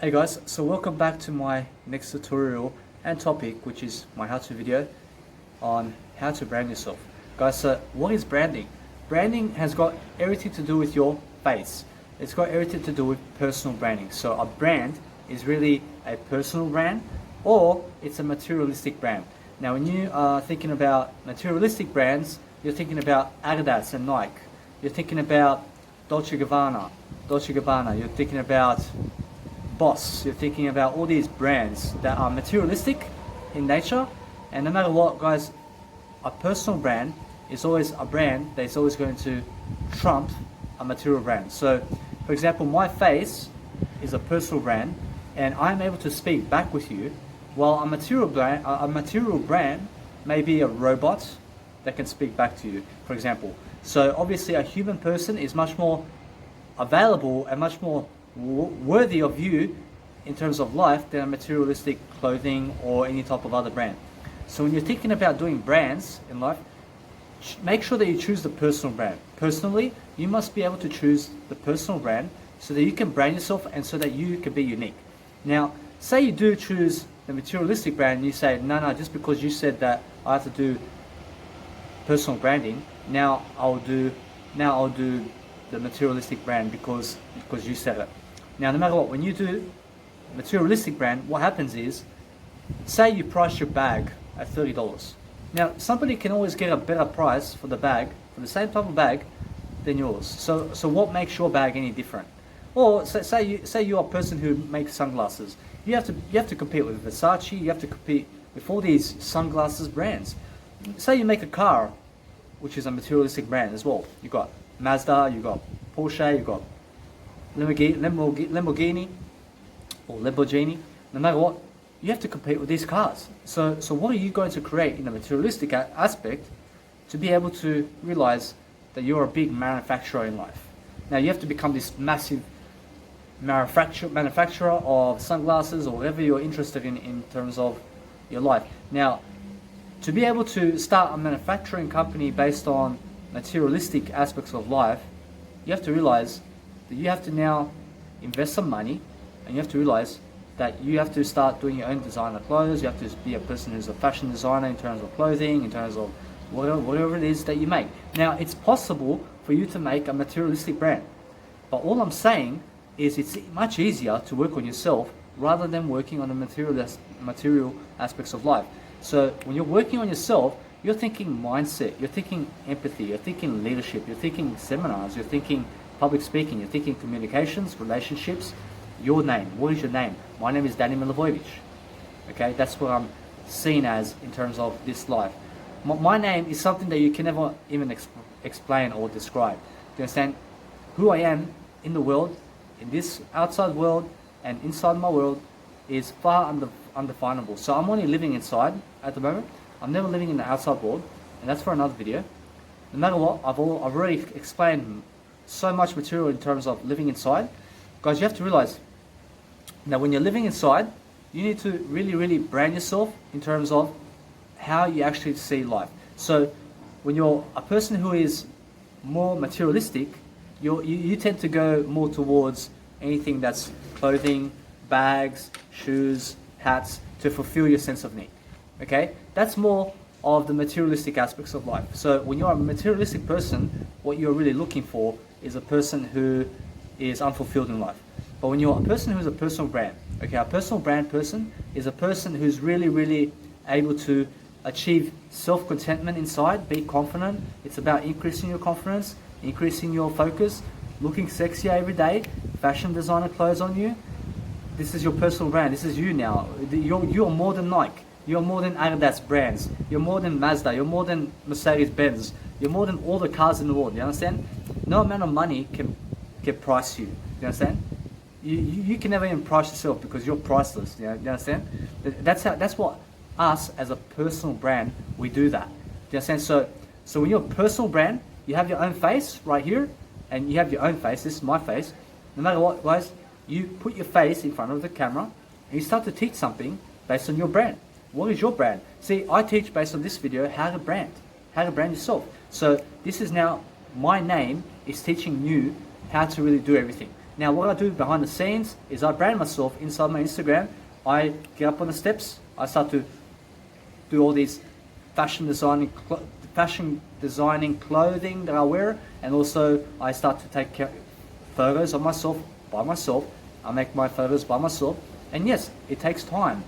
Hey guys, so welcome back to my next tutorial and topic, which is my how-to video on how to brand yourself. Guys, so what is branding? Branding has got everything to do with your face. It's got everything to do with personal branding. So a brand is really a personal brand or it's a materialistic brand. Now when you are thinking about materialistic brands, you're thinking about Adidas and Nike. You're thinking about Dolce Gabbana. You're thinking about Boss. You're thinking about all these brands that are materialistic in nature, and no matter what, guys, a personal brand is always a brand that is always going to trump a material brand. So, for example, my face is a personal brand, and I'm able to speak back with you, while a material brand may be a robot that can speak back to you, for example. So obviously, a human person is much more available and much more worthy of you in terms of life than a materialistic clothing or any type of other brand. So when you're thinking about doing brands in life, make sure that you choose the personal brand. Personally, you must be able to choose the personal brand so that you can brand yourself and so that you can be unique. Now, say you do choose the materialistic brand and you say, no, just because you said that I have to do personal branding, now I'll do the materialistic brand because you said it. Now, no matter what, when you do materialistic brand, what happens is, say you price your bag at $30. Now, somebody can always get a better price for the bag, for the same type of bag, than yours. So what makes your bag any different? Or say you're a person who makes sunglasses. You have to compete with Versace. You have to compete with all these sunglasses brands. Say you make a car, which is a materialistic brand as well. You got Mazda, you got Porsche, you got Lamborghini or Lamborghini. No matter what, you have to compete with these cars. So what are you going to create in the materialistic aspect to be able to realize that you're a big manufacturer in life? Now you have to become this massive manufacturer of sunglasses or whatever you're interested in terms of your life. Now, to be able to start a manufacturing company based on materialistic aspects of life, you have to realize that you have to now invest some money, and you have to realize that you have to start doing your own designer clothes. You have to be a person who's a fashion designer in terms of clothing, in terms of whatever it is that you make. Now, it's possible for you to make a materialistic brand, but all I'm saying is it's much easier to work on yourself rather than working on the material aspects of life. So when you're working on yourself, you're thinking mindset, you're thinking empathy, you're thinking leadership, you're thinking seminars, you're thinking public speaking, you're thinking communications, relationships. Your name, what is your name? My name is Danny Milivojevic. Okay, that's what I'm seen as in terms of this life. My name is something that you can never even explain or describe. Do you understand? Who I am in the world, in this outside world and inside my world, is far undefinable. So I'm only living inside at the moment. I'm never living in the outside world, and that's for another video. No matter what, I've already explained so much material in terms of living inside. Guys, you have to realize that when you're living inside, you need to really brand yourself in terms of how you actually see life. So when you're a person who is more materialistic, you tend to go more towards anything that's clothing, bags, shoes, hats, to fulfill your sense of need. Okay, that's more of the materialistic aspects of life. So when you're a materialistic person, what you're really looking for is a person who is unfulfilled in life. But when you're a person who's a personal brand, okay, a personal brand person is a person who's really able to achieve self-contentment inside, be confident. It's about increasing your confidence, increasing your focus, looking sexier every day, fashion designer clothes on you. This is your personal brand. This is you now. You're more than Nike. You're more than Adidas brands. You're more than Mazda. You're more than Mercedes-Benz. You're more than all the cars in the world. You understand? No amount of money can price you. You understand? You can never even price yourself because you're priceless. You understand? That's what us as a personal brand, we do that. Do you understand? So when you're a personal brand, you have your own face right here, and you have your own face. This is my face. No matter what, guys, you put your face in front of the camera and you start to teach something based on your brand. What is your brand? See, I teach based on this video how to brand yourself. So this is now my name is teaching you how to really do everything. Now what I do behind the scenes is I brand myself inside my Instagram. I get up on the steps, I start to do all these fashion designing clothing that I wear, and also I start to take photos of myself by myself. I make my photos by myself, and yes, it takes time.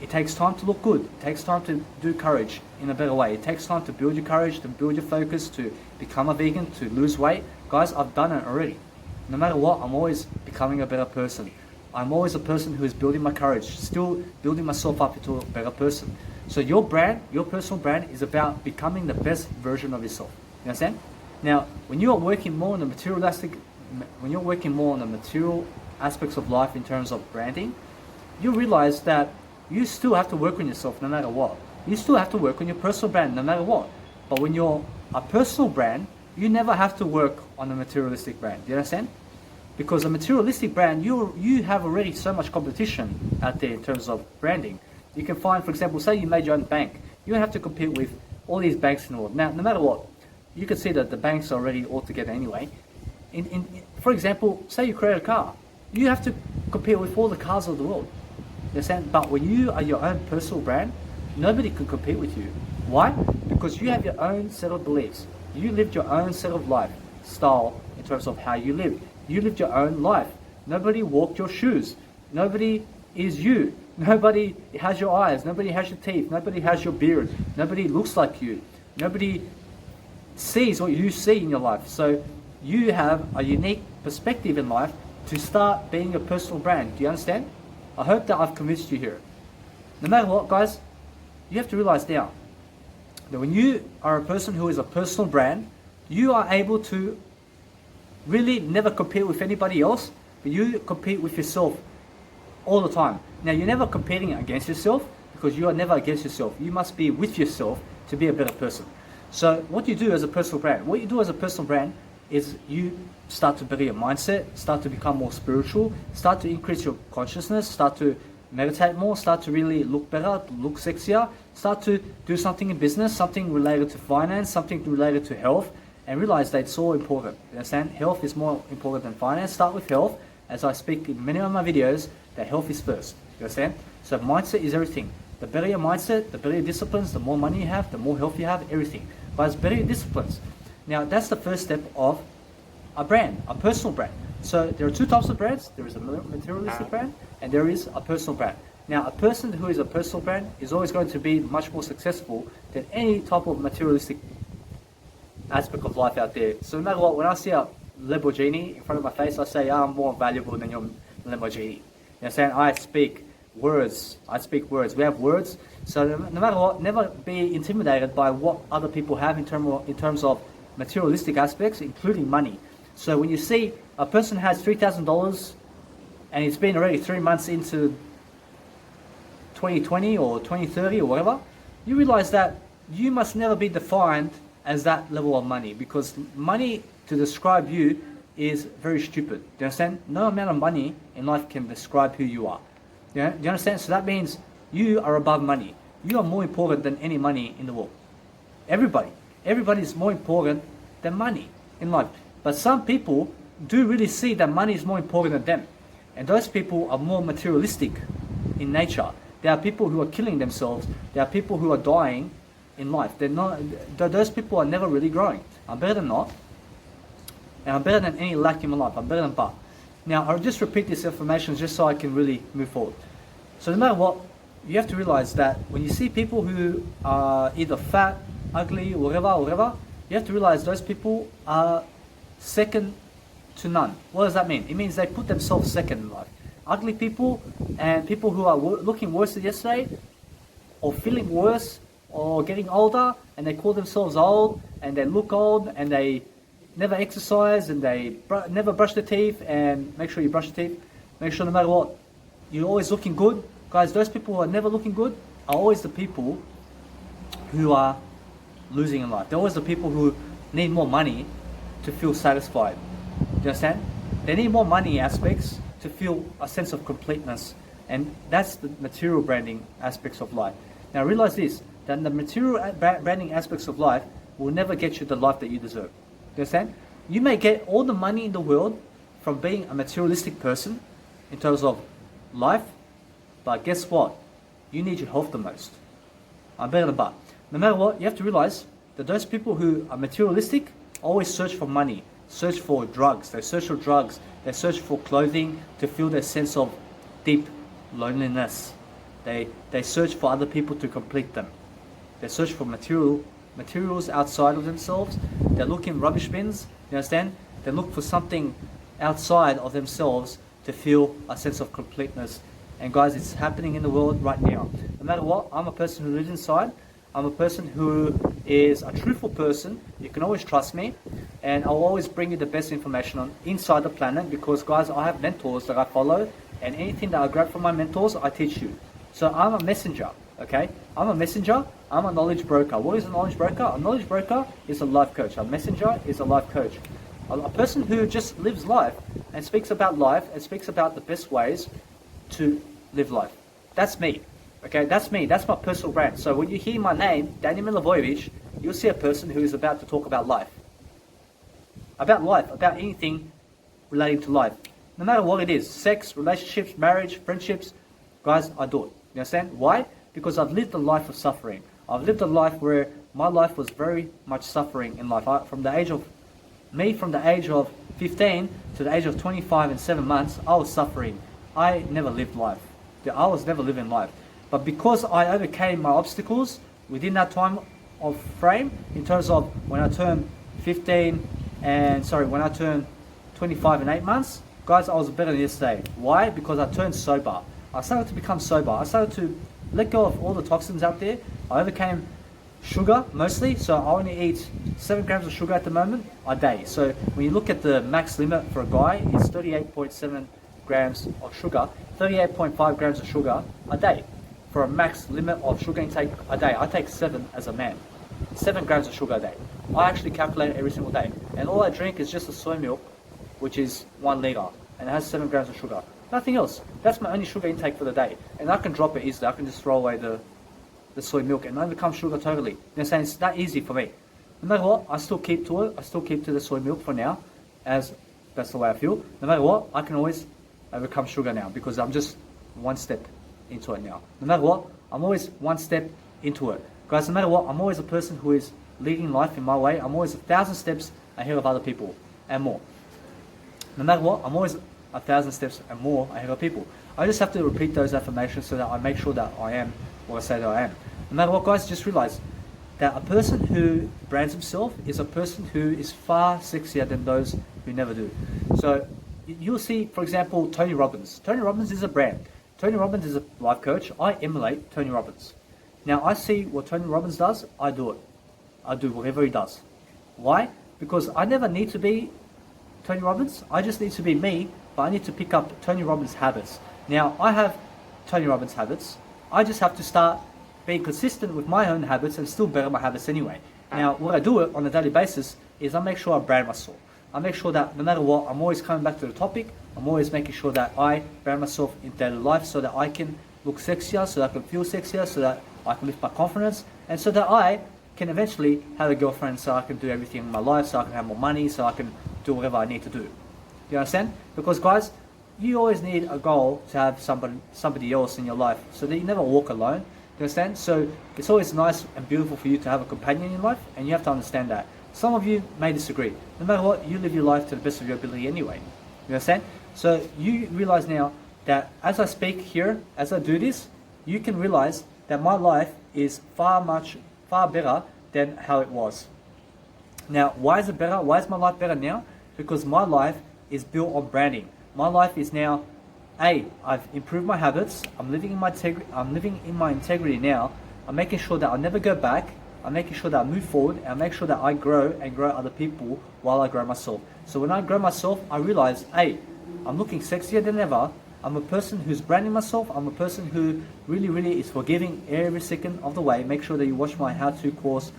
It takes time to look good. It takes time to do courage in a better way. It takes time to build your courage, to build your focus, to become a vegan, to lose weight. Guys, I've done it already. No matter what, I'm always becoming a better person. I'm always a person who is building my courage, still building myself up into a better person. So your brand, your personal brand, is about becoming the best version of yourself. You understand? Now, when you are working more on the material aspects of life in terms of branding, you realize that you still have to work on yourself no matter what. You still have to work on your personal brand no matter what. But when you're a personal brand, you never have to work on a materialistic brand. Do you understand? Because a materialistic brand, you have already so much competition out there in terms of branding. You can find, for example, say you made your own bank. You don't have to compete with all these banks in the world. Now, no matter what, you can see that the banks are already all together anyway. For example, say you create a car. You have to compete with all the cars of the world. You understand? But when you are your own personal brand, nobody can compete with you. Why? Because you have your own set of beliefs. You lived your own set of lifestyle in terms of how you live. You lived your own life. Nobody walked your shoes. Nobody is you. Nobody has your eyes. Nobody has your teeth. Nobody has your beard. Nobody looks like you. Nobody sees what you see in your life. So you have a unique perspective in life to start being a personal brand. Do you understand? I hope that I've convinced you here. No matter what, guys, you have to realize now that when you are a person who is a personal brand, you are able to really never compete with anybody else, but you compete with yourself all the time. Now, you're never competing against yourself because you are never against yourself. You must be with yourself to be a better person. So what you do as a personal brand, is you start to better your mindset, start to become more spiritual, start to increase your consciousness, start to meditate more, start to really look better, look sexier, start to do something in business, something related to finance, something related to health, and realize that it's so important. You understand? Health is more important than finance. Start with health. As I speak in many of my videos, that health is first. You understand? So mindset is everything. The better your mindset, the better your disciplines, the more money you have, the more health you have, everything. But it's better your disciplines. Now, that's the first step of a brand, a personal brand. So there are two types of brands. There is a materialistic brand and there is a personal brand. Now, a person who is a personal brand is always going to be much more successful than any type of materialistic aspect of life out there. So no matter what, when I see a Lamborghini in front of my face, I say, I'm more valuable than your Lamborghini. You understand? I speak words. We have words. So no matter what, never be intimidated by what other people have in terms of materialistic aspects, including money. So when you see a person has $3,000 and it's been already 3 months into 2020 or 2030 or whatever, you realize that you must never be defined as that level of money, because money to describe you is very stupid. Do you understand? No amount of money in life can describe who you are. Do you understand? So that means you are above money. You are more important than any money in the world. Everybody is more important than money in life. But some people do really see that money is more important than them. And those people are more materialistic in nature. There are people who are killing themselves. There are people who are dying in life. Those people are never really growing. I'm better than not. And I'm better than any lack in my life. I'm better than but. Now, I'll just repeat this information just so I can really move forward. So no matter what, you have to realize that when you see people who are either fat, ugly, whatever, you have to realize those people are second to none. What does that mean? It means they put themselves second in life. Ugly people and people who are looking worse than yesterday, or feeling worse, or getting older, and they call themselves old, and they look old, and they never exercise, and they never brush their teeth, and make sure you brush your teeth. Make sure no matter what, you're always looking good. Guys, those people who are never looking good are always the people who are losing in life. They're always the people who need more money to feel satisfied. Do you understand? They need more money aspects to feel a sense of completeness. And that's the material branding aspects of life. Now realize this, that the material branding aspects of life will never get you the life that you deserve. Do you understand? You may get all the money in the world from being a materialistic person in terms of life, but guess what? You need your health the most. I'm better than but. No matter what, you have to realize that those people who are materialistic always search for money, search for drugs. They search for drugs. They search for clothing to feel their sense of deep loneliness. They search for other people to complete them. They search for materials outside of themselves. They look in rubbish bins. You understand? They look for something outside of themselves to feel a sense of completeness. And guys, it's happening in the world right now. No matter what, I'm a person who lives inside. I'm a person who is a truthful person. You can always trust me. And I'll always bring you the best information on inside the planet, because guys, I have mentors that I follow, and anything that I grab from my mentors, I teach you. So I'm a messenger, okay? I'm a messenger. I'm a knowledge broker. What is a knowledge broker? A knowledge broker is a life coach. A messenger is a life coach. A person who just lives life and speaks about life and speaks about the best ways to live life. That's me. Okay, that's me. That's my personal brand. So when you hear my name, Daniel Milivojevic, you'll see a person who is about to talk about life. About anything relating to life. No matter what it is, sex, relationships, marriage, friendships, guys, I do it. You understand? Why? Because I've lived a life of suffering. I've lived a life where my life was very much suffering in life. From the age of 15 to the age of 25 and 7 months, I was suffering. I never lived life. I was never living life. But because I overcame my obstacles within that time of frame, in terms of when I turned 25 and 8 months, guys, I was better than yesterday. Why? Because I turned sober. I started to become sober. I started to let go of all the toxins out there. I overcame sugar mostly, so I only eat 7 grams of sugar at the moment a day. So when you look at the max limit for a guy, it's 38.7 grams of sugar, 38.5 grams of sugar a day for a max limit of sugar intake a day. I take 7 as a man, 7 grams of sugar a day. I actually calculate it every single day, and all I drink is just a soy milk, which is 1 liter, and it has 7 grams of sugar. Nothing else. That's my only sugar intake for the day, and I can drop it easily. I can just throw away the soy milk and overcome sugar totally. You know, saying it's that easy for me. No matter what, I still keep to it. I still keep to the soy milk for now, as that's the way I feel. No matter what, I can always overcome sugar now, because I'm just one step into it now. No matter what, I'm always one step into it. Guys, no matter what, I'm always a person who is leading life in my way. I'm always 1,000 steps ahead of other people and more. No matter what, I'm always 1,000 steps and more ahead of people. I just have to repeat those affirmations so that I make sure that I am what I say that I am. No matter what, guys, just realize that a person who brands himself is a person who is far sexier than those who never do. So you'll see, for example, Tony Robbins. Tony Robbins is a brand. Tony Robbins is a life coach. I emulate Tony Robbins. Now, I see what Tony Robbins does, I do it. I do whatever he does. Why? Because I never need to be Tony Robbins. I just need to be me, but I need to pick up Tony Robbins' habits. Now, I have Tony Robbins' habits. I just have to start being consistent with my own habits and still better my habits anyway. Now, what I do it on a daily basis is I make sure I brand myself. I make sure that no matter what, I'm always coming back to the topic. I'm always making sure that I brand myself in daily life so that I can look sexier, so that I can feel sexier, so that I can lift my confidence, and so that I can eventually have a girlfriend, so I can do everything in my life, so I can have more money, so I can do whatever I need to do. You understand? Because guys, you always need a goal to have somebody else in your life, so that you never walk alone. You understand? So it's always nice and beautiful for you to have a companion in life, and you have to understand that. Some of you may disagree. No matter what, you live your life to the best of your ability anyway. You understand? So you realize now that as I speak here, as I do this, you can realize that my life is far better than how it was. Now, why is it better? Why is my life better now? Because my life is built on branding. My life is now, I've improved my habits. I'm living in my integrity now. I'm making sure that I never go back. I'm making sure that I move forward, and I make sure that I grow and grow other people while I grow myself. So when I grow myself, I realize, I'm looking sexier than ever. I'm a person who's branding myself. I'm a person who really is forgiving every second of the way. Make sure that you watch my how-to course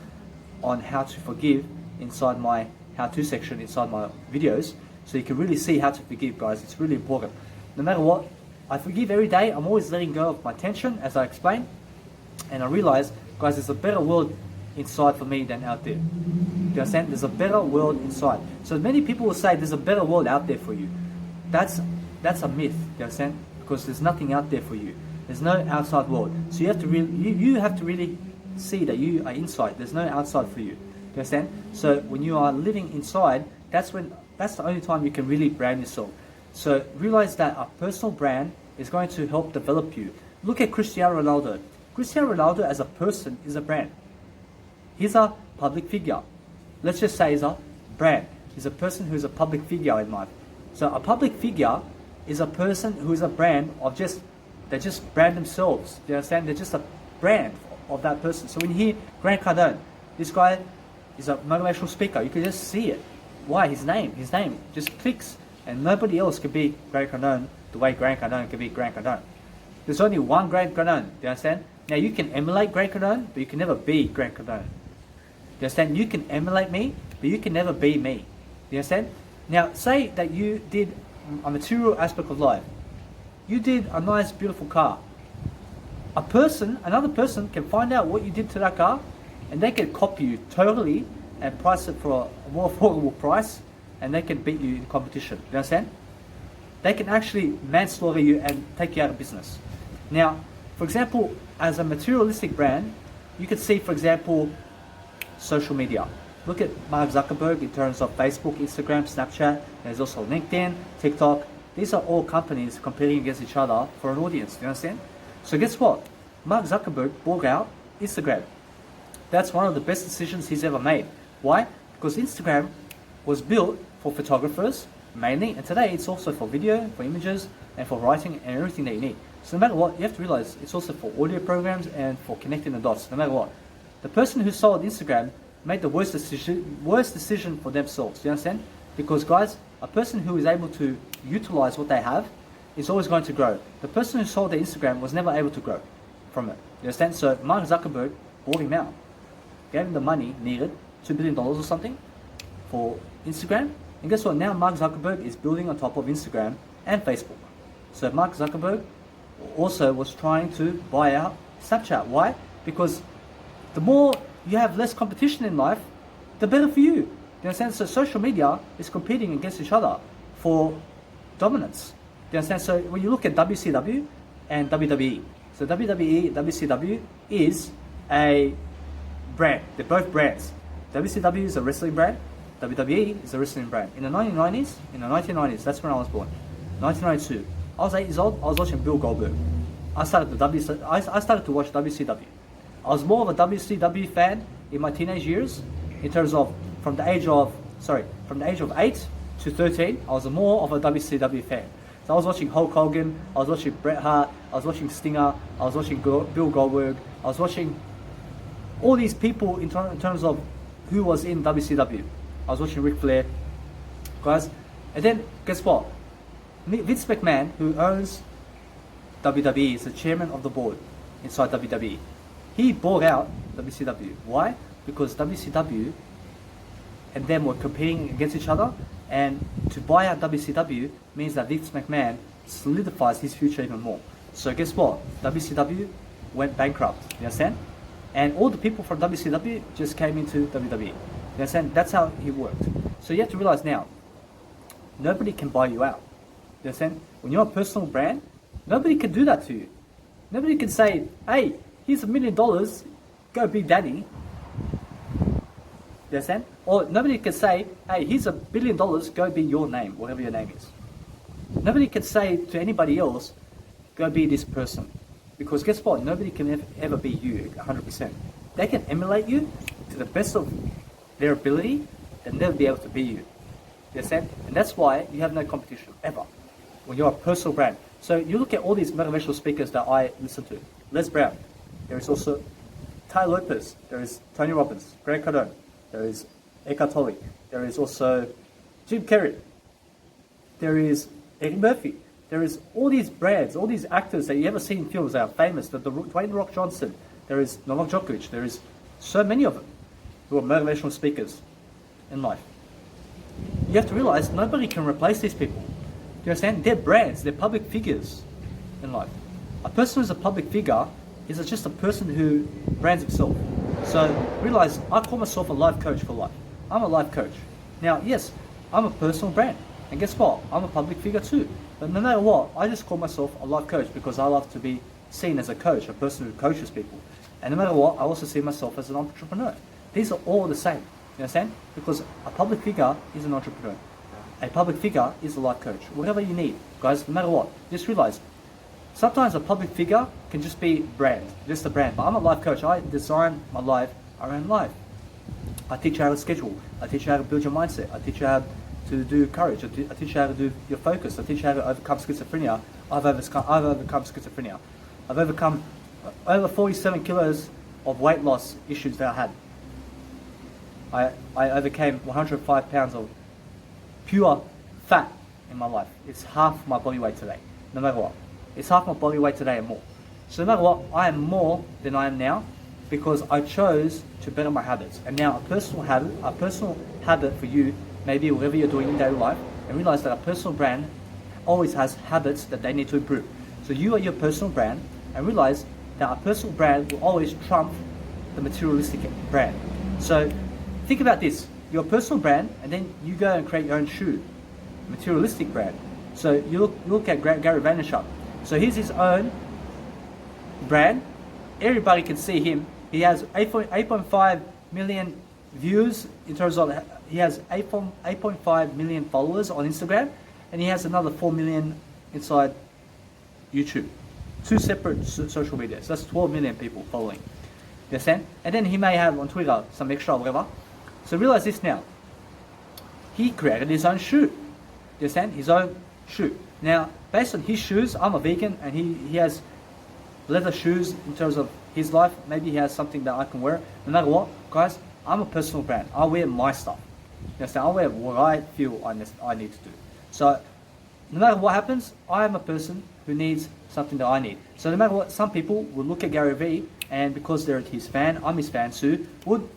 on how to forgive inside my how-to section inside my videos, so you can really see how to forgive, guys. It's really important. No matter what, I forgive every day. I'm always letting go of my tension, as I explained, and I realize, guys, there's a better world inside for me than out there. Do you understand? There's a better world inside. So many people will say there's a better world out there for you. that's a myth. You understand? Because there's nothing out there for you. There's no outside world. So you have to really see that you are inside. There's no outside for you. You understand? So when you are living inside, that's the only time you can really brand yourself. So realize that a personal brand is going to help develop you. Look at Cristiano Ronaldo. Cristiano Ronaldo as a person is a brand. He's a public figure. Let's just say he's a brand. He's a person who is a public figure in life. So a public figure is a person who is a brand of they just brand themselves. Do you understand? They're just a brand of that person. So when you hear Grant Cardone, this guy is a motivational speaker. You can just see it. Why? His name just clicks, and nobody else can be Grant Cardone the way Grant Cardone can be Grant Cardone. There's only one Grant Cardone. Do you understand? Now you can emulate Grant Cardone, but you can never be Grant Cardone. Do you understand? You can emulate me, but you can never be me. Do you understand? Now say that you did a material aspect of life. You did a nice, beautiful car. Another person can find out what you did to that car, and they can copy you totally and price it for a more affordable price, and they can beat you in competition. You understand? They can actually manslaughter you and take you out of business. Now, for example, as a materialistic brand, you could see, for example, social media. Look at Mark Zuckerberg in terms of Facebook, Instagram, Snapchat. There's also LinkedIn, TikTok. These are all companies competing against each other for an audience. Do you understand? So guess what? Mark Zuckerberg bought out Instagram. That's one of the best decisions he's ever made. Why? Because Instagram was built for photographers mainly, and today it's also for video, for images, and for writing and everything that you need. So no matter what, you have to realize it's also for audio programs and for connecting the dots, no matter what. The person who sold Instagram made the worst decision for themselves. Do you understand? Because guys, a person who is able to utilize what they have is always going to grow. The person who sold their Instagram was never able to grow from it. You understand? So Mark Zuckerberg bought him out, gave him the money needed, $2 billion or something, for Instagram. And guess what? Now Mark Zuckerberg is building on top of Instagram and Facebook. So Mark Zuckerberg also was trying to buy out Snapchat. Why? Because the more you have less competition in life, the better for you. Do you understand? So social media is competing against each other for dominance. Do you understand? So when you look at WCW and WWE, so WWE, WCW is a brand. They're both brands. WCW is a wrestling brand. WWE is a wrestling brand. In the 1990s, that's when I was born. 1992. I was 8 years old. I was watching Bill Goldberg. I started to watch WCW. I was more of a WCW fan in my teenage years, in terms of from the age of 8 to 13. I was more of a WCW fan. So I was watching Hulk Hogan. I was watching Bret Hart. I was watching Stinger. I was watching Bill Goldberg. I was watching all these people in terms of who was in WCW. I was watching Ric Flair, guys. And then guess what? Vince McMahon, who owns WWE, is the chairman of the board inside WWE. He bought out WCW. Why? Because WCW and them were competing against each other, and to buy out WCW means that Vince McMahon solidifies his future even more. So guess what? WCW went bankrupt. You understand? And all the people from WCW just came into WWE. You understand? That's how it worked. So you have to realize now, nobody can buy you out. You understand? When you're a personal brand, nobody can do that to you. Nobody can say, hey, here's $1 million, go be daddy. You understand? Or nobody can say, hey, here's $1 billion, go be your name, whatever your name is. Nobody can say to anybody else, go be this person. Because guess what? Nobody can ever be you 100%. They can emulate you to the best of their ability, they'll never be able to be you. You understand? And that's why you have no competition, ever, when you're a personal brand. So you look at all these motivational speakers that I listen to. Les Brown. There is also Ty Lopez. There is Tony Robbins, Grant Cardone. There is Eckhart Tolle. There is also Jim Carrey. There is Eddie Murphy. There is all these brands, all these actors that you ever see in films that are famous. The Dwayne The Rock Johnson. There is Novak Djokovic. There is so many of them who are motivational speakers in life. You have to realize nobody can replace these people. Do you understand? They're brands. They're public figures in life. A person who's a public figure is just a person who brands himself. So realize I call myself a life coach for life. I'm a life coach. Now, yes, I'm a personal brand. And guess what? I'm a public figure too. But no matter what, I just call myself a life coach because I love to be seen as a coach, a person who coaches people. And no matter what, I also see myself as an entrepreneur. These are all the same. You understand? Because a public figure is an entrepreneur. A public figure is a life coach. Whatever you need, guys, no matter what, just realize sometimes a public figure can just be brand, just a brand. But I'm a life coach. I design my life around life. I teach you how to schedule. I teach you how to build your mindset. I teach you how to do courage. I teach you how to do your focus. I teach you how to overcome schizophrenia. I've overcome schizophrenia. I've overcome over 47 kilos of weight loss issues that I had. I overcame 105 pounds of pure fat in my life. It's half my body weight today, no matter what. It's half my body weight today and more. So no matter what, I am more than I am now because I chose to better my habits. And now a personal habit for you, maybe whatever you're doing in daily life, and realize that a personal brand always has habits that they need to improve. So you are your personal brand, and realize that a personal brand will always trump the materialistic brand. So think about this. Your personal brand, and then you go and create your own shoe, materialistic brand. So you look at Gary Vaynerchuk. So here's his own brand. Everybody can see him. He has 8.5 million views in terms of, he has 8.5 million followers on Instagram, and he has another 4 million inside YouTube. Two separate social medias. That's 12 million people following. You understand? And then he may have on Twitter some extra or whatever. So realize this now. He created his own shoe. You understand? His own shoe. Now, based on his shoes, I'm a vegan, and he has leather shoes in terms of his life. Maybe he has something that I can wear. No matter what, guys, I'm a personal brand. I wear my stuff. You understand? I wear what I feel I need to do. So, no matter what happens, I am a person who needs something that I need. So no matter what, some people will look at Gary Vee, and because they're his fan, I'm his fan too, would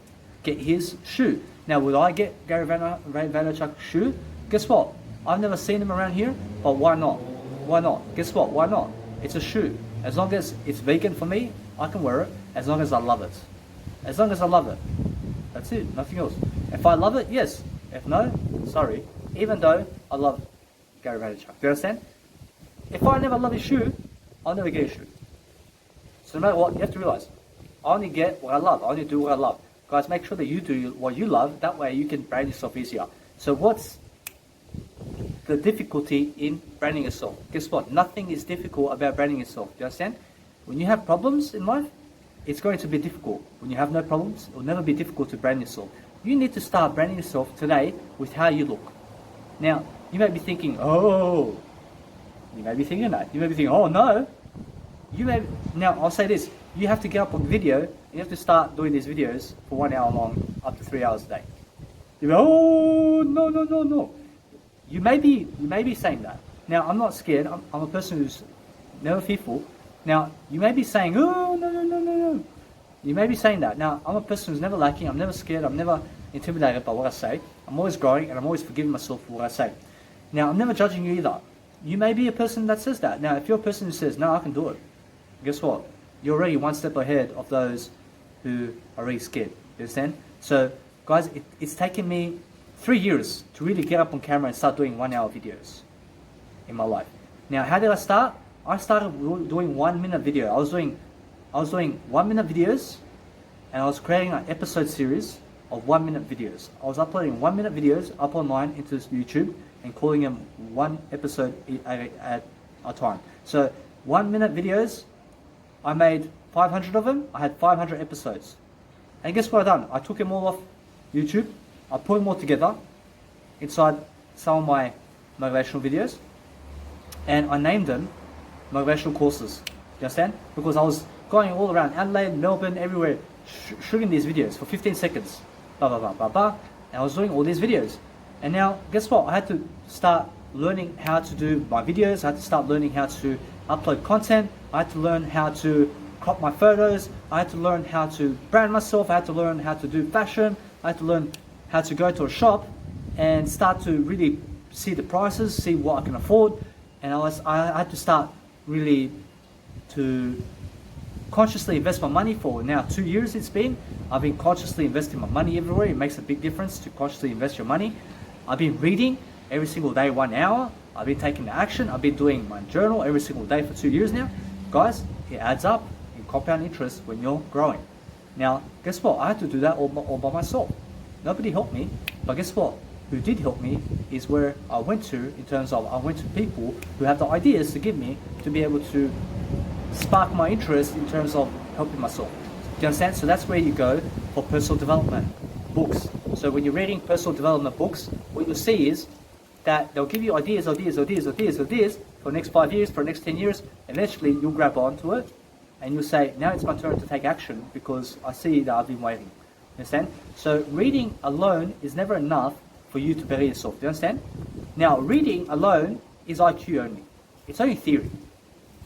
get his shoe. Now, would I get Gary Vaynerchuk's shoe? Guess what? I've never seen him around here, but why not? Why not? Guess what? Why not? It's a shoe. As long as it's vegan for me, I can wear it, as long as I love it. As long as I love it. That's it, nothing else. If I love it, yes. If no, sorry. Even though I love Gary Vaynerchuk. Do you understand? If I never love his shoe, I'll never get a shoe. So no matter what, you have to realize, I only get what I love. I only do what I love. Guys, make sure that you do what you love. That way you can brand yourself easier. So what's the difficulty in branding yourself? Guess what? Nothing is difficult about branding yourself. Do you understand? When you have problems in life, it's going to be difficult. When you have no problems, it will never be difficult to brand yourself. You need to start branding yourself today with how you look. Now, you may be thinking, oh, you may be thinking that. You may be thinking, oh no. Now, I'll say this. You have to get up on video. You have to start doing these videos for 1 hour long, up to 3 hours a day. You go, oh, no. You may be saying that. Now, I'm not scared. I'm a person who's never fearful. Now, you may be saying, oh, no. You may be saying that. Now, I'm a person who's never lacking. I'm never scared. I'm never intimidated by what I say. I'm always growing, and I'm always forgiving myself for what I say. Now, I'm never judging you either. You may be a person that says that. Now, if you're a person who says, no, I can do it, guess what? You're already one step ahead of those who are already scared. You understand? So, guys, it's taken me 3 years to really get up on camera and start doing 1 hour videos in my life. Now, how did I start? I started doing 1 minute video. I was doing 1 minute videos, and I was creating an episode series of 1 minute videos. I was uploading 1 minute videos up online into YouTube and calling them one episode at a time. So 1 minute videos, I made 500 of them. I had 500 episodes. And guess what I done? I took them all off YouTube. I put them all together inside some of my motivational videos, and I named them motivational courses. You understand? Because I was going all around Adelaide, Melbourne, everywhere, shooting these videos for 15 seconds. Blah, blah, blah, blah, blah. And I was doing all these videos. And now, guess what? I had to start learning how to do my videos. I had to start learning how to upload content. I had to learn how to crop my photos. I had to learn how to brand myself. I had to learn how to do fashion. I had to learn how to go to a shop and start to really see the prices, see what I can afford. And I had to start really to consciously invest my money for now 2 years it's been. I've been consciously investing my money everywhere. It makes a big difference to consciously invest your money. I've been reading. every single day 1 hour. I've been taking action. I've been doing my journal every single day for 2 years now. Guys, it adds up in compound interest when you're growing. Now, guess what? I had to do that all by myself. Nobody helped me, but guess what? Who did help me is where I went to, in terms of I went to people who have the ideas to give me to be able to spark my interest in terms of helping myself. Do you understand? So that's where you go for personal development books. So when you're reading personal development books, what you'll see is that they'll give you ideas for the next 5 years, for the next 10 years. Eventually, you'll grab onto it and you'll say, now it's my turn to take action because I see that I've been waiting. Understand? So reading alone is never enough for you to better yourself. Do you understand? Now, reading alone is IQ only. It's only theory.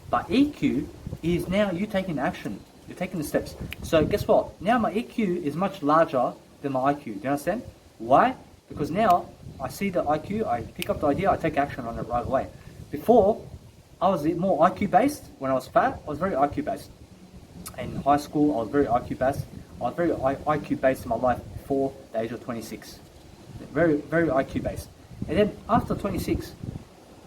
But EQ is now you taking action. You're taking the steps. So guess what? Now my EQ is much larger than my IQ. Do you understand? Why? Because now I see the IQ, I pick up the idea, I take action on it right away. Before, I was more IQ based. When I was fat, I was very IQ based. In high school, I was very IQ based. I was very IQ based in my life before the age of 26. Very, very IQ based. And then after 26,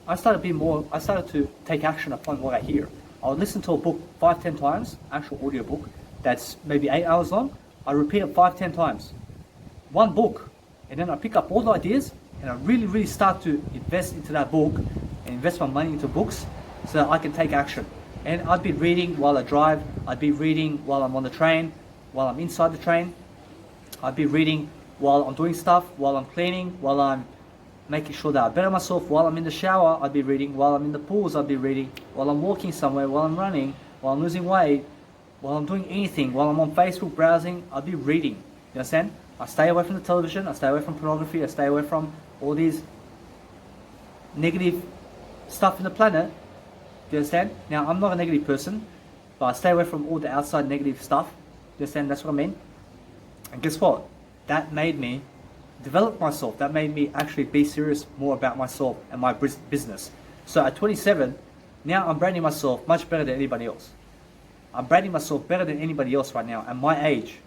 I started to take action upon what I hear. I would listen to a book 5-10 times, actual audio book, that's maybe 8 hours long. I repeat it 5-10 times. One book. And then I pick up all the ideas and I really, really start to invest into that book and invest my money into books so that I can take action. And I'd be reading while I drive. I'd be reading while I'm on the train, while I'm inside the train. I'd be reading while I'm doing stuff, while I'm cleaning, while I'm making sure that I better myself. While I'm in the shower, I'd be reading. While I'm in the pools, I'd be reading. While I'm walking somewhere, while I'm running, while I'm losing weight, while I'm doing anything, while I'm on Facebook browsing, I'd be reading. You understand? I stay away from the television, I stay away from pornography, I stay away from all these negative stuff in the planet. Do you understand? Now, I'm not a negative person, but I stay away from all the outside negative stuff. Do you understand? That's what I mean. And guess what? That made me develop myself. That made me actually be serious more about myself and my business. So at 27, now I'm branding myself much better than anybody else. I'm branding myself better than anybody else right now. At my age,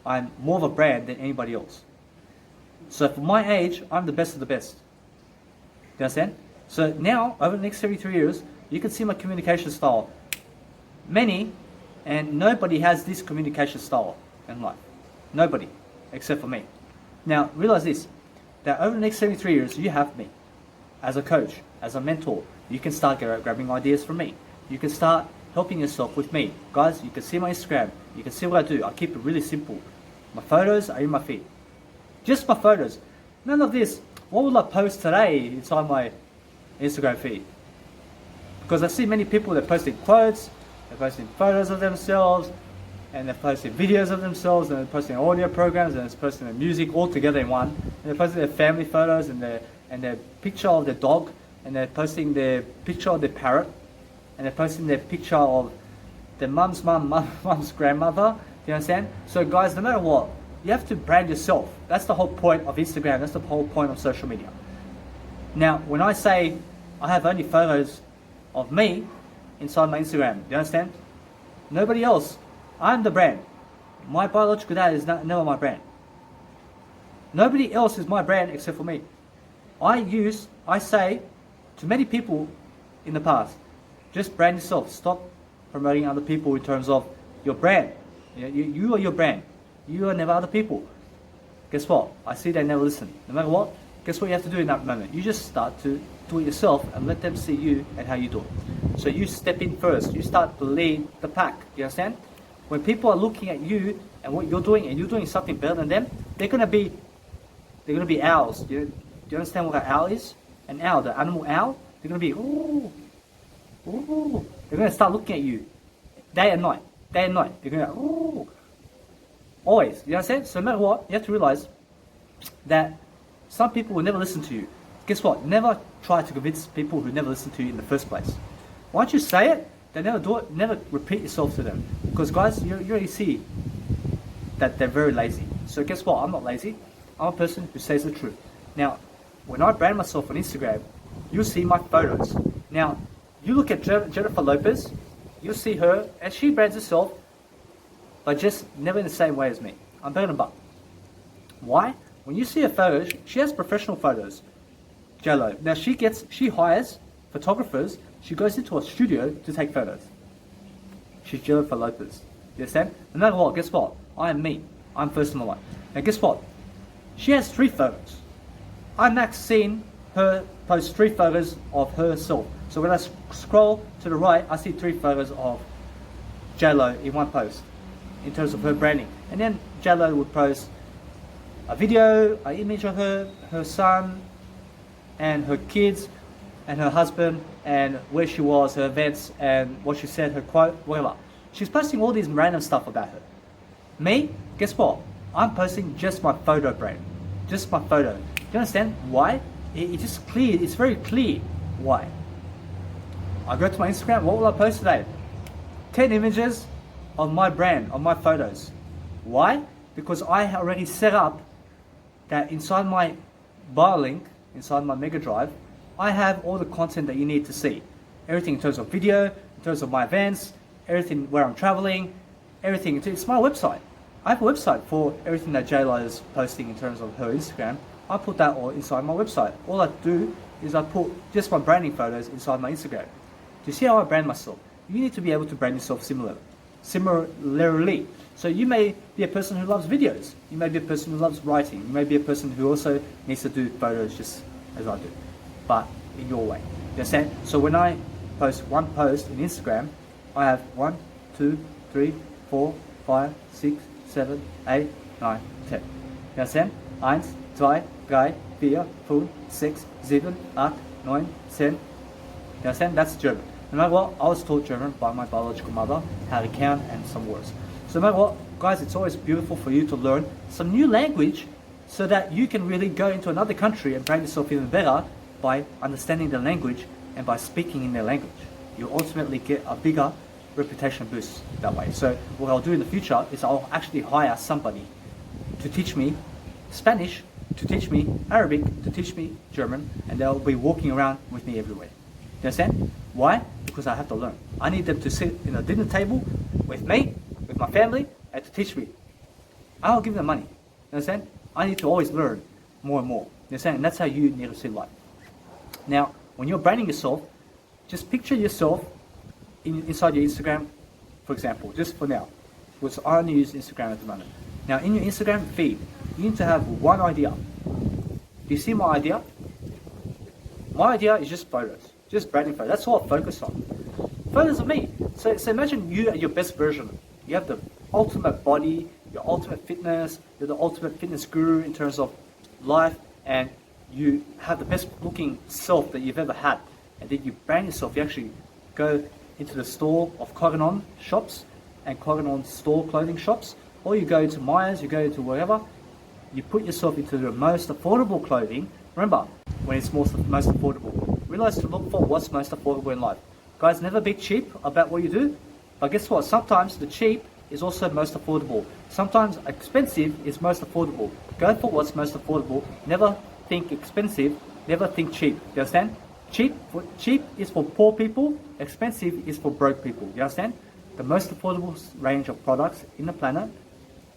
I'm more of a brand than anybody else. So for my age, I'm the best of the best. Do you understand? So now, over the next 33 years, you can see my communication style. Many and nobody has this communication style in life. Nobody, except for me. Now, realize this, that over the next 73 years, you have me as a coach, as a mentor. You can start grabbing ideas from me. You can start helping yourself with me. Guys, you can see my Instagram. You can see what I do. I keep it really simple. My photos are in my feed. Just my photos. None of this, what will I post today inside my Instagram feed? Because I see many people, they're posting quotes, they're posting photos of themselves, and they're posting videos of themselves, and they're posting audio programs, and they're posting their music all together in one. And they're posting their family photos and their picture of their dog, and they're posting their picture of their parrot, and they're posting their picture of their mum's grandmother. Do you understand? So guys, no matter what, you have to brand yourself. That's the whole point of Instagram. That's the whole point of social media. Now, when I say I have only photos of me inside my Instagram, do you understand? Nobody else. I'm the brand. My biological dad is never my brand. Nobody else is my brand except for me. I say to many people in the past, just brand yourself. Stop promoting other people in terms of your brand. You are your brand. You are never other people. Guess what? I see they never listen. No matter what, guess what you have to do in that moment? You just start to do it yourself and let them see you and how you do it. So you step in first. You start to lead the pack. You understand? When people are looking at you and what you're doing and you're doing something better than them, they're gonna be owls. Do you understand what an owl is? An owl, the animal owl. They're gonna be ooh. They're gonna start looking at you day and night. Day and night. They're gonna ooh. Always. You understand? So no matter what, you have to realize that some people will never listen to you. Guess what? Never try to convince people who never listen to you in the first place. Once you say it, they never do it. Never repeat yourself to them. Because guys, you already see that they're very lazy. So guess what? I'm not lazy. I'm a person who says the truth. Now, when I brand myself on Instagram, you'll see my photos. Now, you look at Jennifer Lopez, you'll see her, and she brands herself, but just never in the same way as me. I'm better than Buck. Why? When you see her photos, she has professional photos. J-Lo. Now she hires photographers. She goes into a studio to take photos. She's Jennifer Lopez. You understand? No matter what, guess what? I am me. I'm first in my life. Now guess what? She has 3 photos. I max seen her post 3 photos of herself. So when I scroll to the right, I see 3 photos of J-Lo in one post in terms of her branding. And then J-Lo would post a video, an image of her son, and her kids, and her husband, and where she was, her events, and what she said, her quote, whatever. She's posting all these random stuff about her. Me, guess what? I'm posting just my photo brand. Just my photo. Do you understand why? It's just clear, it's very clear why. I go to my Instagram, what will I post today? 10 images of my brand, of my photos. Why? Because I already set up that inside my bio link, inside my Mega Drive, I have all the content that you need to see. Everything in terms of video, in terms of my events, everything where I'm traveling, everything. It's my website. I have a website for everything that J-Lo is posting in terms of her Instagram. I put that all inside my website. All I do is I put just my branding photos inside my Instagram. Do you see how I brand myself? You need to be able to brand yourself similarly. So you may be a person who loves videos. You may be a person who loves writing. You may be a person who also needs to do photos just as I do, but in your way. You understand? So when I post one post in Instagram, I have 1, 2, 3, 4, 5, 6, 7, 8, 9, 10. You understand? 1, 2, 3, 4, 5, 6, 7, 8, 9, 10. You understand? That's German. No matter what, I was taught German by my biological mother, how to count and some words. So no matter what, guys, it's always beautiful for you to learn some new language so that you can really go into another country and brand yourself even better by understanding the language and by speaking in their language. You ultimately get a bigger reputation boost that way. So what I'll do in the future is I'll actually hire somebody to teach me Spanish, to teach me Arabic, to teach me German, and they'll be walking around with me everywhere. You understand? Why? Because I have to learn. I need them to sit in a dinner table with me, with my family, and to teach me. I don't give them money. You understand? I need to always learn more and more. You understand? And that's how you need to see life. Now, when you're branding yourself, just picture yourself inside your Instagram, for example, just for now, because I only use Instagram at the moment. Now, in your Instagram feed, you need to have one idea. Do you see my idea? My idea is just photos, just branding photos. That's all I focus on. Photos of me. So imagine you at your best version. You have the ultimate body, your ultimate fitness, you're the ultimate fitness guru in terms of life, and you have the best looking self that you've ever had. And then you brand yourself. You actually go into the store of Cotton On shops and Cotton On store clothing shops, or you go to Myers, you go to wherever, you put yourself into the most affordable clothing. Remember, when it's most affordable, realize to look for what's most affordable in life. Guys, never be cheap about what you do, but guess what? Sometimes the cheap is also most affordable. Sometimes expensive is most affordable. Go for what's most affordable. Never think expensive, never think cheap. You understand? Cheap is for poor people, expensive is for broke people. You understand? The most affordable range of products in the planet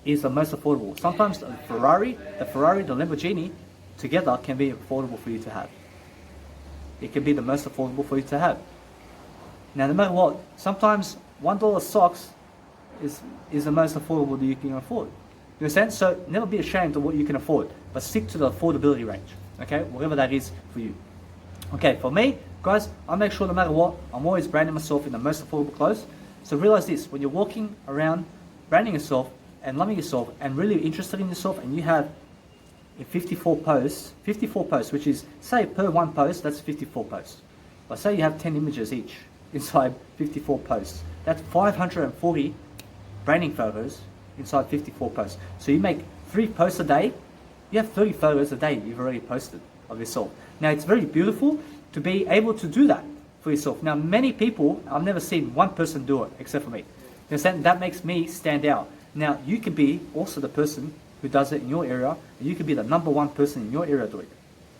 is the most affordable. Sometimes the Ferrari, the Lamborghini together can be affordable for you to have. It can be the most affordable for you to have. Now, no matter what, sometimes $1 socks is the most affordable that you can afford. You understand? So never be ashamed of what you can afford, but stick to the affordability range. Okay, whatever that is for you. Okay, for me, guys, I make sure no matter what, I'm always branding myself in the most affordable clothes. So realize this, when you're walking around branding yourself and loving yourself and really interested in yourself, and you have 54 posts, which is, say per one post, that's 54 posts. But say you have 10 images each inside 54 posts. That's 540 branding photos inside 54 posts. So you make 3 posts a day, you have 30 photos a day you've already posted of yourself. Now, it's very beautiful to be able to do that for yourself. Now, many people, I've never seen one person do it except for me. You understand? That makes me stand out. Now, you can be also the person who does it in your area, and you can be the number one person in your area doing it.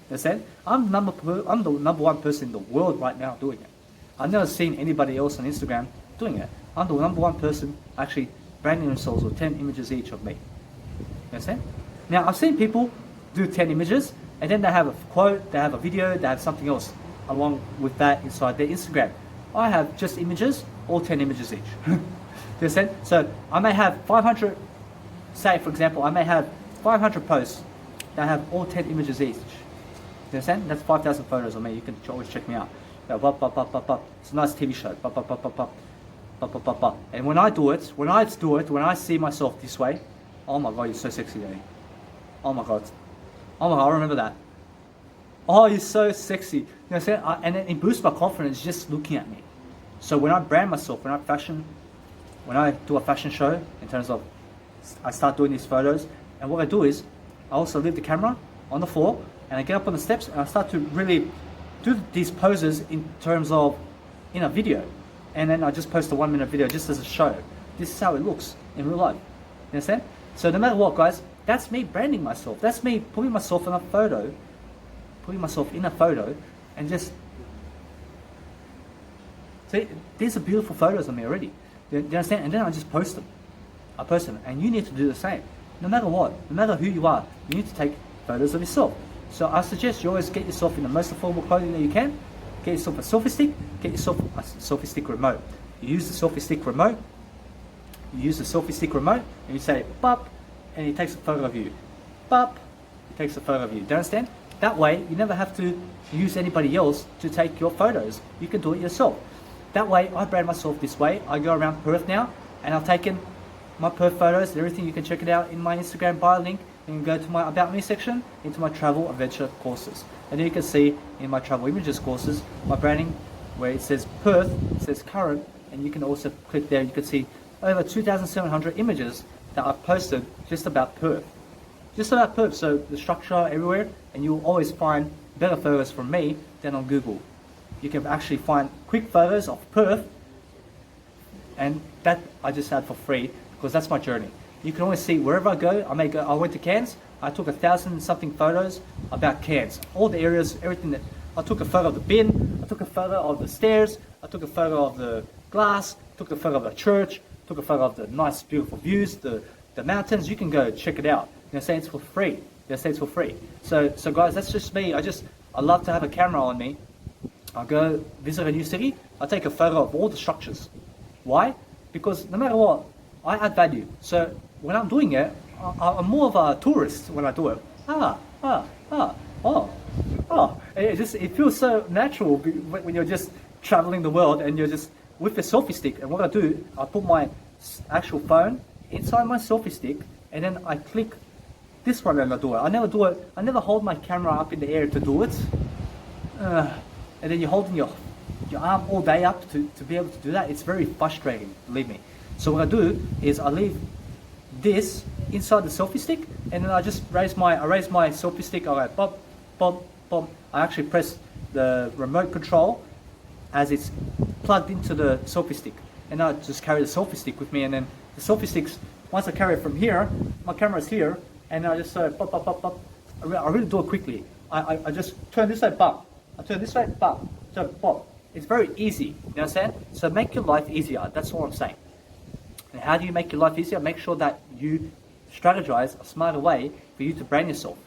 You understand? I'm the number one person in the world right now doing it. I've never seen anybody else on Instagram doing it. I'm the number one person actually branding themselves with 10 images each of me. You understand? Now, I've seen people do 10 images, and then they have a quote, they have a video, they have something else along with that inside their Instagram. I have just images, all 10 images each. Do you understand? So I may have 500, say for example, I may have 500 posts that have all 10 images each. Do you understand? That's 5,000 photos of me. You can always check me out. It's a nice TV show. And when I see myself this way, oh my God, you're so sexy, Danny. Oh my God, I remember that. Oh, you're so sexy. You know what I'm saying? And it boosts my confidence just looking at me. So when I brand myself, when I do a fashion show, in terms of, I start doing these photos, and what I do is, I also leave the camera on the floor, and I get up on the steps, and I start to really do these poses in terms of, in a video. And then I just post a 1-minute video just as a show. This is how it looks in real life. You understand? So no matter what, guys, that's me branding myself. That's me putting myself in a photo, and just, see, these are beautiful photos of me already. Do you understand? And then I just post them. And you need to do the same. No matter what, no matter who you are, you need to take photos of yourself. So I suggest you always get yourself in the most affordable clothing that you can. Get yourself a selfie stick. Get yourself a selfie stick remote. You use the selfie stick remote. And you say, "Bop," and he takes a photo of you. Bop, he takes a photo of you. Do you understand? That way, you never have to use anybody else to take your photos. You can do it yourself. That way, I brand myself this way. I go around Perth now, and I've taken my Perth photos and everything. You can check it out in my Instagram bio link. You can go to my About Me section, into my travel adventure courses. And then you can see in my travel images courses, my branding, where it says Perth, it says current, and you can also click there. You can see over 2,700 images that I've posted just about Perth. So the structure everywhere, and you'll always find better photos from me than on Google. You can actually find quick photos of Perth, and that I just had for free because that's my journey. You can always see wherever I go. I went to Cairns. I took 1,000 something photos about Cairns, all the areas, everything that. I took a photo of the bin. I took a photo of the stairs. I took a photo of the glass. Took a photo of the church. Took a photo of the nice, beautiful views, the mountains. You can go check it out. You know, say it's for free. So guys, that's just me. I love to have a camera on me. I go visit a new city. I take a photo of all the structures. Why? Because no matter what, I add value. So when I'm doing it, I'm more of a tourist when I do it. It feels so natural when you're just traveling the world and you're just with a selfie stick. And what I do, I put my actual phone inside my selfie stick, and then I click this one and I do it. I never hold my camera up in the air to do it. And then you're holding your arm all day up to be able to do that. It's very frustrating, believe me. So what I do is I leave this inside the selfie stick, and then I just raise my selfie stick. I go bop, bop, bop. I actually press the remote control as it's plugged into the selfie stick, and I just carry the selfie stick with me. And then the selfie sticks, once I carry it from here, my camera's here, and I just pop, pop, pop, pop. I really do it quickly. I just turn this way, bop. I turn this way, bop. So pop. It's very easy. You understand? So make your life easier. That's all I'm saying. And how do you make your life easier? Make sure that you strategize a smarter way for you to brand yourself.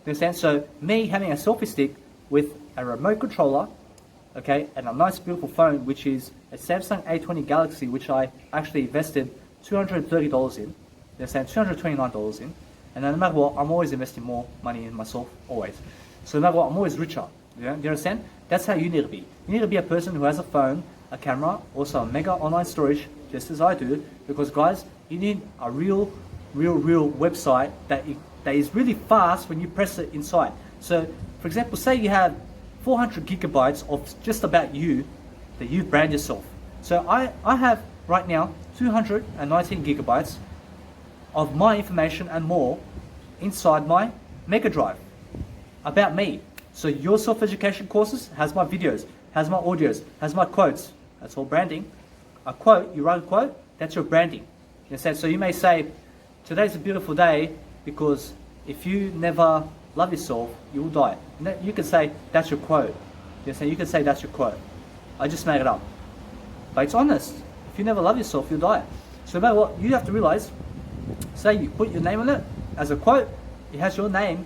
You understand? So me having a selfie stick with a remote controller, okay, and a nice beautiful phone, which is a Samsung A20 Galaxy, which I actually invested $230 in. You understand? $229 in. And no matter what, I'm always investing more money in myself, always. So no matter what, I'm always richer. Do you understand? That's how you need to be. You need to be a person who has a phone, a camera, also a mega online storage, just as I do. Because guys, you need a real website that is really fast when you press it inside. So, for example, say you have 400 gigabytes of just about you that you brand yourself. So I have right now 219 gigabytes of my information and more inside my mega drive about me. So your self-education courses has my videos, has my audios, has my quotes. That's all branding. A quote, you write a quote, that's your branding. You understand? So you may say, today's a beautiful day because if you never love yourself, you will die. You can say, that's your quote. You understand? You can say, that's your quote. I just made it up. But it's honest. If you never love yourself, you'll die. So no matter what, you have to realize, say you put your name on it as a quote, it has your name,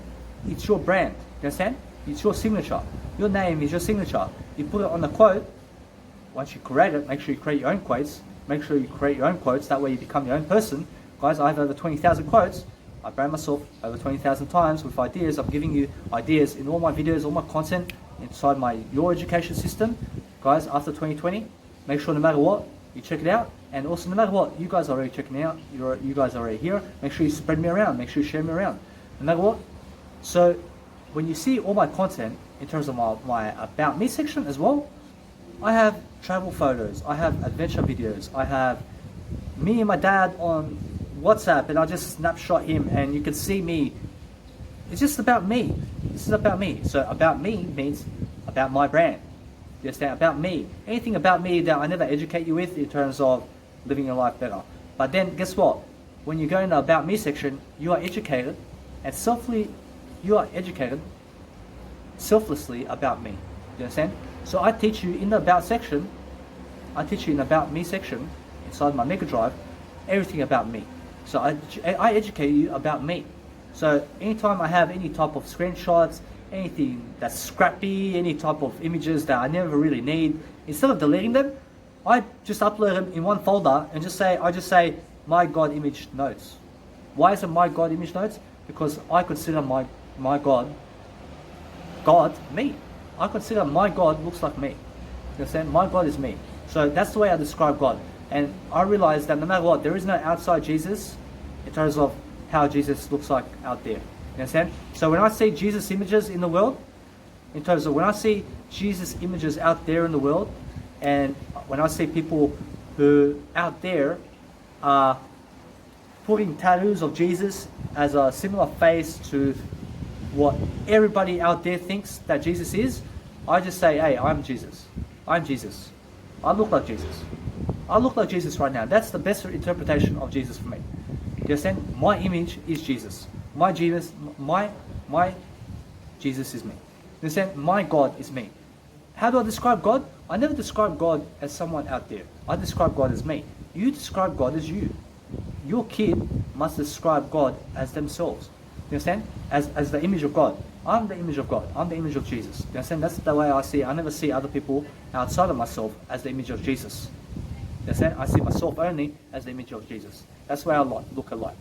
it's your brand. You understand? It's your signature. Your name is your signature. You put it on the quote. Once you create it, make sure you create your own quotes. Make sure you create your own quotes. That way you become your own person. Guys, I have over 20,000 quotes. I brand myself over 20,000 times with ideas. I'm giving you ideas in all my videos, all my content inside your education system. Guys, after 2020, make sure no matter what, you check it out. And also no matter what, you guys are already checking it out. You guys are already here. Make sure you spread me around. Make sure you share me around. No matter what. So when you see all my content in terms of my About Me section as well, I have travel photos, I have adventure videos, I have me and my dad on WhatsApp, and I just snapshot him and you can see me. It's just about me. This is about me. So about me means about my brand. You understand? About me. Anything about me that I never educate you with in terms of living your life better. But then guess what? When you go in the About Me section, you are educated and selflessly about me. You understand? So I teach you in the About section, I teach you in the About Me section, inside my Mega Drive, everything about me. So I educate you about me. So anytime I have any type of screenshots, anything that's scrappy, any type of images that I never really need, instead of deleting them, I just upload them in one folder and I just say my God image notes. Why is it my God image notes? Because I consider my God me. I consider my God looks like me. You understand? My God is me. So that's the way I describe God. And I realize that no matter what, there is no outside Jesus in terms of how Jesus looks like out there. You understand? So when I see Jesus images in the world, in terms of when I see Jesus images out there in the world, and when I see people who out there are putting tattoos of Jesus as a similar face to what everybody out there thinks that Jesus is, I just say, hey, I'm Jesus. I'm Jesus. I look like Jesus. I look like Jesus right now. That's the best interpretation of Jesus for me. You understand? My image is Jesus. My Jesus is me. You understand? My God is me. How do I describe God? I never describe God as someone out there. I describe God as me. You describe God as you. Your kid must describe God as themselves. You understand? As the image of God. I'm the image of God. I'm the image of Jesus. You understand? That's the way I see it. I never see other people outside of myself as the image of Jesus. You understand? I see myself only as the image of Jesus. That's why I look alike.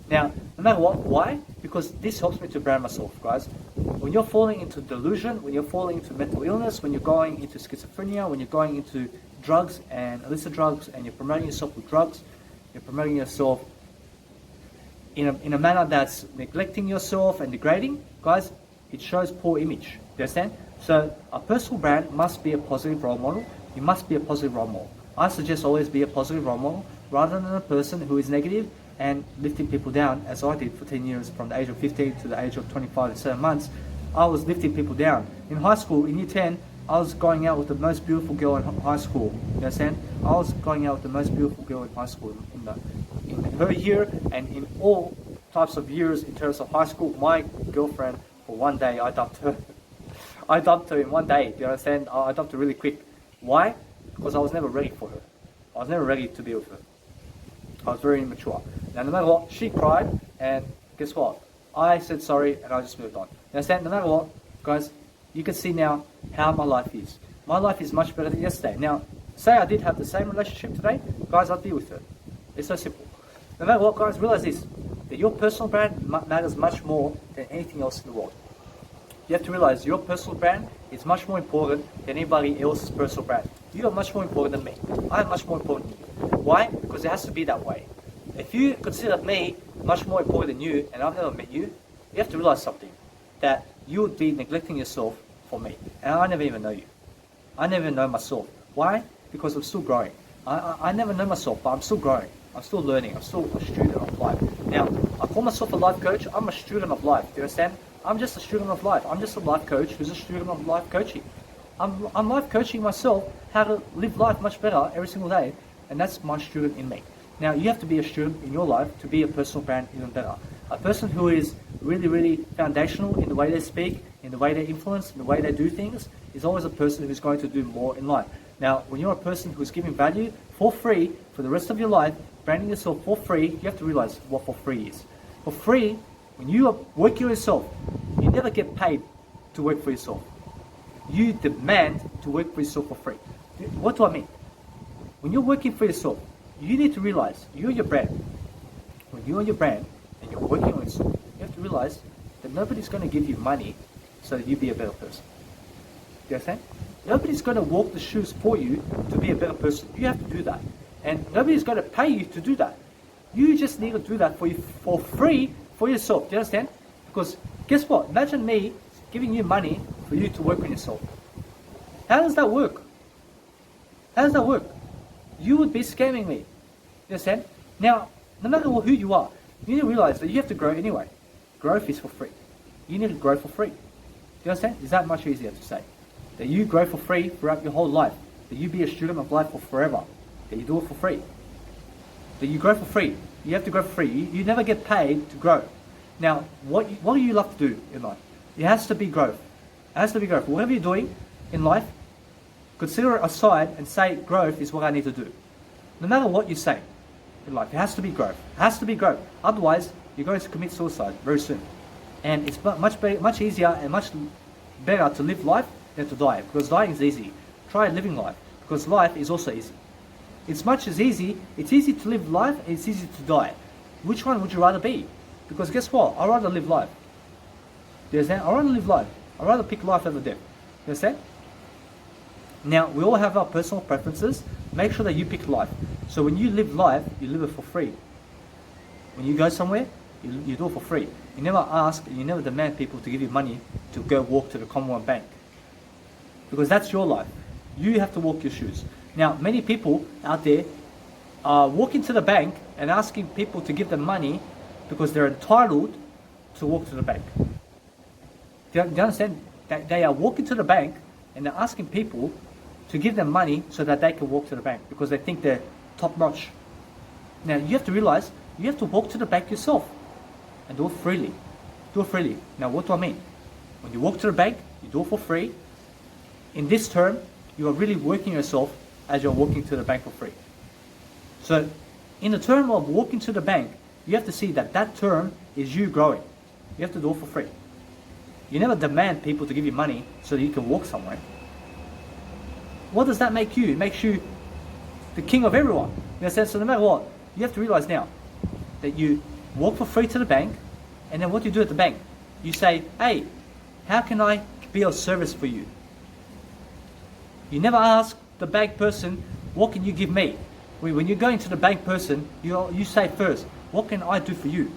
Now, no matter what, why? Because this helps me to brand myself, guys. When you're falling into delusion, when you're falling into mental illness, when you're going into schizophrenia, when you're going into drugs and illicit drugs, and you're promoting yourself with drugs, you're promoting yourself in a manner that's neglecting yourself and degrading, guys, it shows poor image. You understand? So a personal brand must be a positive role model. You must be a positive role model. I suggest always be a positive role model rather than a person who is negative and lifting people down, as I did for 10 years, from the age of 15 to the age of 25 and 7 months. I was lifting people down. In high school, in year 10, I was going out with the most beautiful girl in high school. You understand? I was going out with the most beautiful girl in high school. In her year and in all types of years in terms of high school, my girlfriend, for one day, I dumped her. I dumped her in one day. Do you understand? I dumped her really quick. Why? Because I was never ready for her. I was never ready to be with her. I was very immature. Now, no matter what, she cried, and guess what? I said sorry, and I just moved on. You understand? No matter what, guys, you can see now how my life is. My life is much better than yesterday. Now, say I did have the same relationship today, guys, I'd be with her. It's so simple. No matter what, guys, realize this, that your personal brand matters much more than anything else in the world. You have to realize your personal brand is much more important than anybody else's personal brand. You are much more important than me. I am much more important than you. Why? Because it has to be that way. If you consider me much more important than you, and I've never met you, you have to realize something, that you would be neglecting yourself for me. And I never even know you. I never know myself. Why? Because I'm still growing. I never know myself, but I'm still growing. I'm still learning. I'm still a student of life. Now, I call myself a life coach. I'm a student of life. Do you understand? I'm just a student of life. I'm just a life coach who's a student of life coaching. I'm life coaching myself how to live life much better every single day, and that's my student in me. Now, you have to be a student in your life to be a personal brand even better. A person who is really, really foundational in the way they speak, in the way they influence, in the way they do things, is always a person who's going to do more in life. Now, when you're a person who's giving value for free for the rest of your life, branding yourself for free, you have to realize what for free is. For free, when you are working yourself, you never get paid to work for yourself. You demand to work for yourself for free. What do I mean? When you're working for yourself, you need to realize you're your brand. When you're your brand and you're working on yourself, you have to realize that nobody's going to give you money so that you be a better person. Do you understand? Nobody's going to walk the shoes for you to be a better person. You have to do that. And nobody's going to pay you to do that. You just need to do that for free for yourself. Do you understand? Because guess what? Imagine me giving you money for you to work on yourself. How does that work? How does that work? You would be scamming me. You understand? Now, no matter who you are, you need to realize that you have to grow anyway. Growth is for free. You need to grow for free. Do you understand? Is that much easier to say? That you grow for free throughout your whole life. That you be a student of life for forever. That you do it for free. That you grow for free. You have to grow for free. You never get paid to grow. Now, what do you love to do in life? It has to be growth. It has to be growth. Whatever you're doing in life, consider it aside and say growth is what I need to do. No matter what you say in life, it has to be growth. It has to be growth. Otherwise, you're going to commit suicide very soon. And it's much easier and much better to live life than to die. Because dying is easy. Try living life. Because life is also easy. It's much as easy. It's easy to live life and it's easy to die. Which one would you rather be? Because guess what? I'd rather live life. Do you understand? I'd rather live life. I'd rather pick life over death. You understand? Now, we all have our personal preferences. Make sure that you pick life. So when you live life, you live it for free. When you go somewhere, you do it for free. You never ask and you never demand people to give you money to go walk to the Commonwealth Bank. Because that's your life. You have to walk your shoes. Now, many people out there are walking to the bank and asking people to give them money because they're entitled to walk to the bank. Do you understand? They are walking to the bank and they're asking people to give them money so that they can walk to the bank because they think they're top notch. Now, you have to realize you have to walk to the bank yourself and do it freely. Do it freely. Now, what do I mean? When you walk to the bank, you do it for free. In this term, you are really working yourself as you're walking to the bank for free. So, in the term of walking to the bank, you have to see that that term is you growing. You have to do it for free. You never demand people to give you money so that you can walk somewhere. What does that make you? It makes you the king of everyone. In a sense, so no matter what, you have to realize now that you walk for free to the bank, and then what do you do at the bank? You say, hey, how can I be of service for you? You never ask the bank person, what can you give me? When you're going to the bank person, you say first, what can I do for you?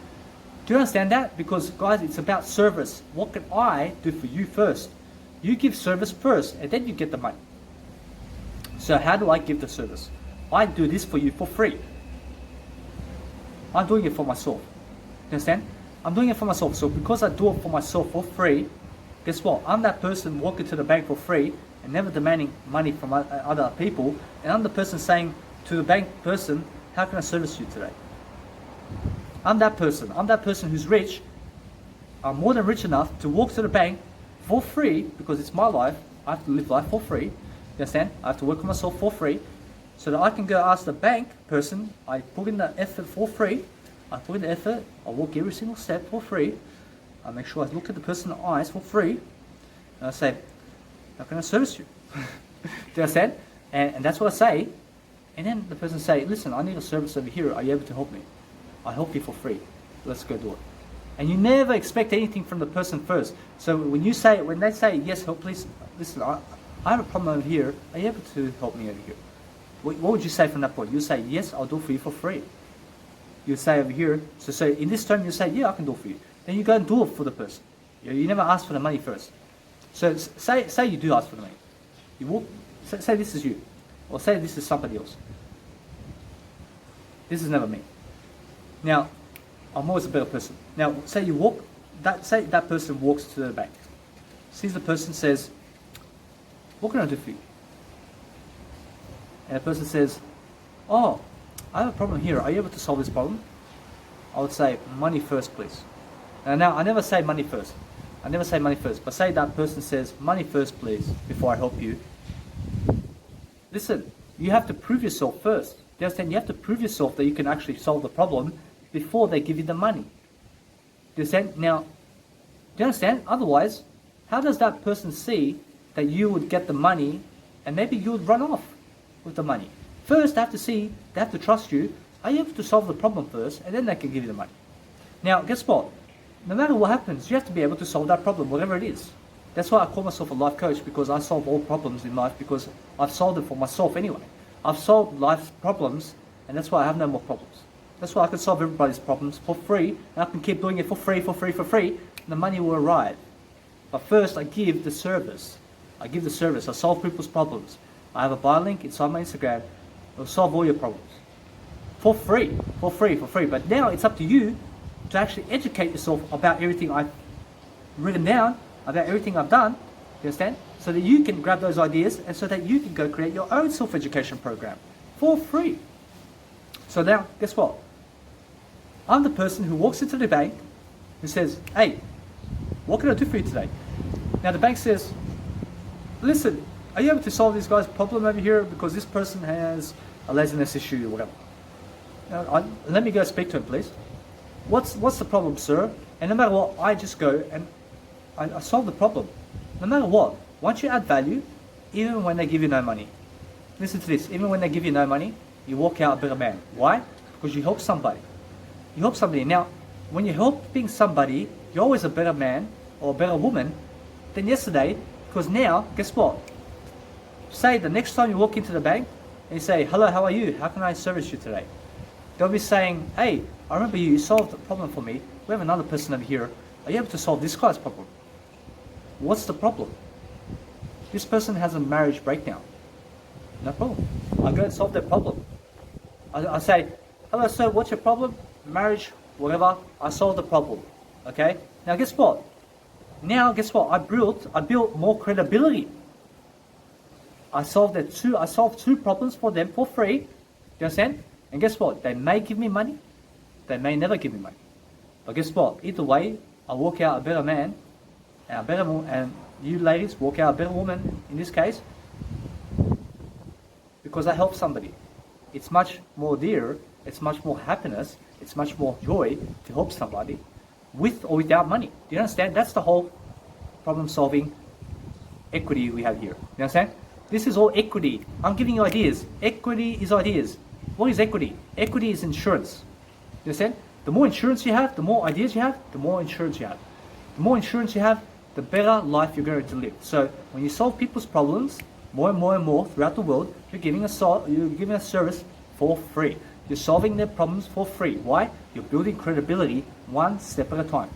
Do you understand that? Because guys, it's about service. What can I do for you first? You give service first, and then you get the money. So how do I give the service? I do this for you for free. I'm doing it for myself. You understand? I'm doing it for myself. So because I do it for myself for free, guess what? I'm that person walking to the bank for free and never demanding money from other people. And I'm the person saying to the bank person, how can I service you today? I'm that person. I'm that person who's rich. I'm more than rich enough to walk to the bank for free because it's my life. I have to live life for free. You understand? I have to work on myself for free so that I can go ask the bank person. I put in the effort for free. I put in the effort. I walk every single step for free. I make sure I look at the person in the eyes for free. And I say, how can I service you? Do you understand? And that's what I say. And then the person say, listen, I need a service over here. Are you able to help me? I help you for free. Let's go do it. And you never expect anything from the person first. So when they say, yes, help, please, listen, I have a problem over here. Are you able to help me over here? What would you say from that point? You say, yes, I'll do it for you for free. You say over here, so in this term you say, yeah, I can do it for you. Then you go and do it for the person. You never ask for the money first. So say you do ask for the money. You walk, say this is you. Or say this is somebody else. This is never me. Now, I'm always a better person. Now, say that person walks to the bank. Sees the person, says, what can I do for you? And the person says, oh, I have a problem here. Are you able to solve this problem? I would say, money first, please. And now, I never say money first. I never say money first. But say that person says, money first, please, before I help you. Listen, you have to prove yourself first. Do you understand? You have to prove yourself that you can actually solve the problem before they give you the money. Do you understand? Now, do you understand? Otherwise, how does that person see that you would get the money and maybe you would run off with the money? First, they have to trust you. Are you able to solve the problem first, and then they can give you the money? Now, guess what? No matter what happens, you have to be able to solve that problem, whatever it is. That's why I call myself a life coach, because I solve all problems in life, because I've solved it for myself anyway. I've solved life's problems, and that's why I have no more problems. That's why I can solve everybody's problems for free, and I can keep doing it for free, and the money will arrive. But first, I give the service. I solve people's problems. I have a buy link inside my Instagram. It'll solve all your problems. For free. But now it's up to you to actually educate yourself about everything I've written down, about everything I've done, you understand? So that you can grab those ideas and so that you can go create your own self-education program for free. So now, guess what? I'm the person who walks into the bank and says, hey, what can I do for you today? Now the bank says, listen, are you able to solve this guy's problem over here because this person has a laziness issue or whatever? Now, let me go speak to him, please. What's the problem, sir? And no matter what, I just go and I solve the problem. No matter what, once you add value, even when they give you no money. Listen to this, even when they give you no money, you walk out a better man. Why? Because you help somebody. You help somebody. Now, when you're helping somebody, you're always a better man or a better woman than yesterday, because now, guess what? Say the next time you walk into the bank and you say, hello, how are you? How can I service you today? They'll be saying, hey, I remember you solved the problem for me. We have another person over here. Are you able to solve this guy's problem? What's the problem? This person has a marriage breakdown. No problem. I go and solve their problem. I say, hello sir, what's your problem? Marriage, whatever. I solved the problem. Okay? Now guess what? I built more credibility. I solved two problems for them for free. Do you understand? And guess what? They may give me money. They may never give me money. But guess what? Either way, I walk out a better man, and a better woman, and you ladies walk out a better woman in this case, because I help somebody. It's much more dear, it's much more happiness, it's much more joy to help somebody with or without money. Do you understand? That's the whole problem solving equity we have here. You understand? This is all equity. I'm giving you ideas. Equity is ideas. What is equity? Equity is insurance. You understand? The more insurance you have, the more ideas you have, the more insurance you have. The more insurance you have, the better life you're going to live. So when you solve people's problems more and more throughout the world, you're giving a service for free. You're solving their problems for free. Why? You're building credibility one step at a time.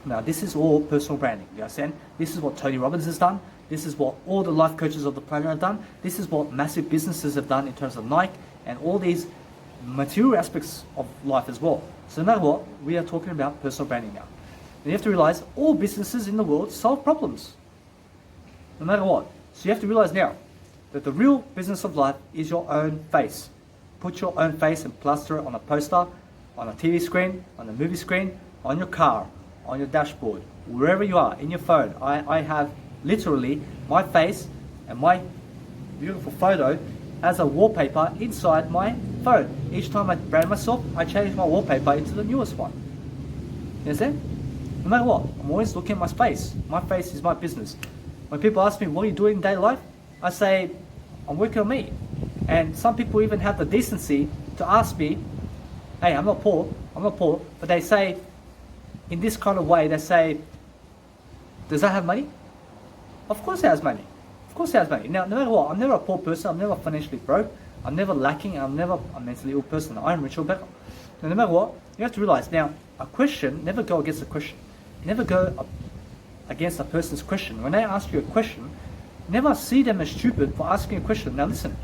Now this is all personal branding. You understand? This is what Tony Robbins has done. This is what all the life coaches of the planet have done. This is what massive businesses have done in terms of Nike and all these material aspects of life as well. So no matter what, we are talking about personal branding now. And you have to realize all businesses in the world solve problems. No matter what. So you have to realize now that the real business of life is your own face. Put your own face and plaster it on a poster, on a TV screen, on a movie screen, on your car, on your dashboard, wherever you are, in your phone. I have literally my face and my beautiful photo as a wallpaper inside my phone. Each time I brand myself, I change my wallpaper into the newest one. You understand? No matter what, I'm always looking at my face. My face is my business. When people ask me, what are you doing in daily life? I say, I'm working on me. And some people even have the decency to ask me, hey, I'm not poor, but they say, in this kind of way, they say, does that have money? Of course it has money. Of course it has money. Now, no matter what, I'm never a poor person, I'm never financially broke, I'm never lacking, I'm never a mentally ill person. I am rich or better. Now, no matter what, you have to realize, now, a question, never go against a question. Never go against a person's question. When they ask you a question, never see them as stupid for asking a question. Now listen,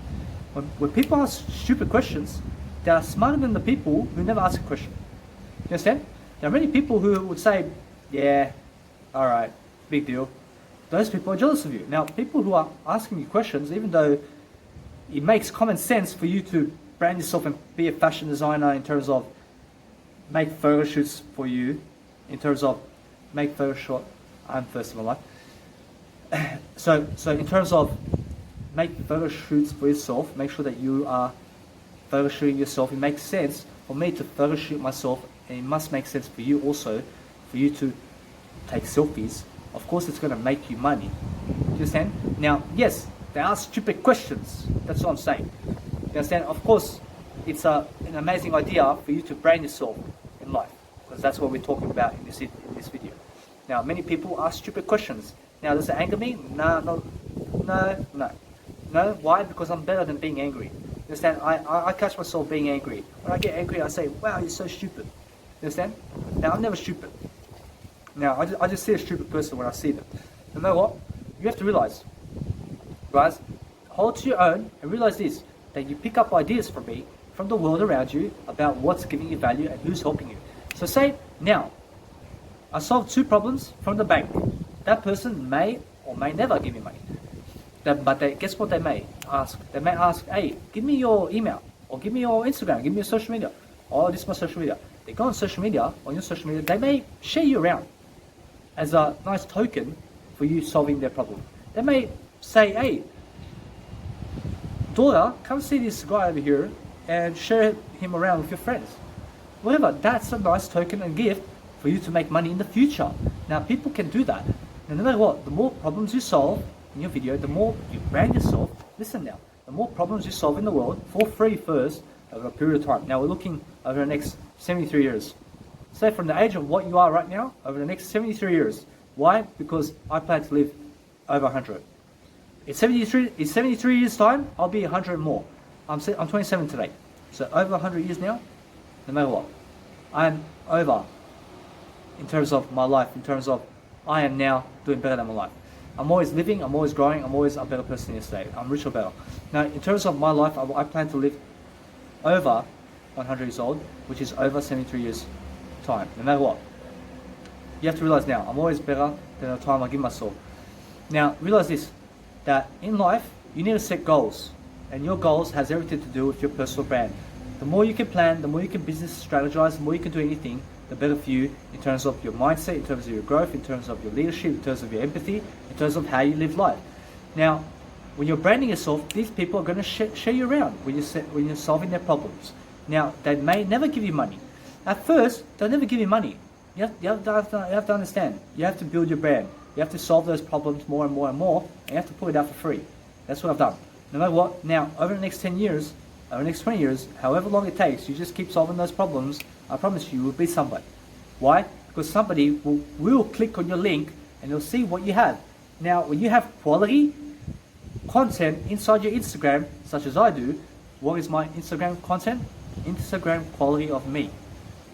when people ask stupid questions, they are smarter than the people who never ask a question. You understand? There are many people who would say, yeah, alright, big deal. Those people are jealous of you. Now, people who are asking you questions, even though it makes common sense for you to brand yourself and be a fashion designer in terms of make photo shoots for you, in terms of make photo shot, I'm first in my life. So in terms of make photo shoots for yourself, make sure that you are photo shooting yourself. It makes sense for me to photo shoot myself, and it must make sense for you also, for you to take selfies of course it's going to make you money. Do you understand? Now, yes, they ask stupid questions. That's what I'm saying. You understand? Of course, it's an amazing idea for you to brand yourself in life, because that's what we're talking about in this video. Now, many people ask stupid questions. Now, does it anger me? No. Why? Because I'm better than being angry. You understand? I catch myself being angry. When I get angry, I say, wow, you're so stupid. You understand? Now, I'm never stupid. Now, I just see a stupid person when I see them. You know what? You have to realize, guys, hold to your own and realize this, that you pick up ideas from me, from the world around you, about what's giving you value and who's helping you. So say, now, I solved 2 problems from the bank. That person may or may never give me money. Guess what they may ask? They may ask, hey, give me your email, or give me your Instagram, give me your social media. Oh, this is my social media. They go on social media, on your social media, they may share you around as a nice token for you solving their problem. They may say, hey, daughter, come see this guy over here and share him around with your friends. Whatever, that's a nice token and gift for you to make money in the future. Now, people can do that. Now, no matter what, the more problems you solve in your video, the more you brand yourself. Listen now, the more problems you solve in the world for free first over a period of time. Now, we're looking over the next 73 years. Say from the age of what you are right now, over the next 73 years. Why? Because I plan to live over 100. In 73 years time, I'll be 100 more. I'm 27 today. So over 100 years now, no matter what, I'm over in terms of my life, in terms of I am now doing better than my life. I'm always living, I'm always growing, I'm always a better person than yesterday. I'm rich or better. Now, in terms of my life, I plan to live over 100 years old, which is over 73 years time, no matter what. You have to realize now, I'm always better than the time I give myself. Now, realize this, that in life, you need to set goals. And your goals has everything to do with your personal brand. The more you can plan, the more you can business strategize, the more you can do anything, the better for you in terms of your mindset, in terms of your growth, in terms of your leadership, in terms of your empathy, in terms of how you live life. Now, when you're branding yourself, these people are going to share you around when you're solving their problems. Now, they may never give you money. At first, they'll never give you money. You have to understand. You have to build your brand. You have to solve those problems more and more and more, and you have to put it out for free. That's what I've done. No matter what, now, over the next 10 years, over the next 20 years, however long it takes, you just keep solving those problems, I promise you will be somebody. Why? Because somebody will click on your link and they'll see what you have. Now, when you have quality content inside your Instagram, such as I do, what is my Instagram content? Instagram quality of me.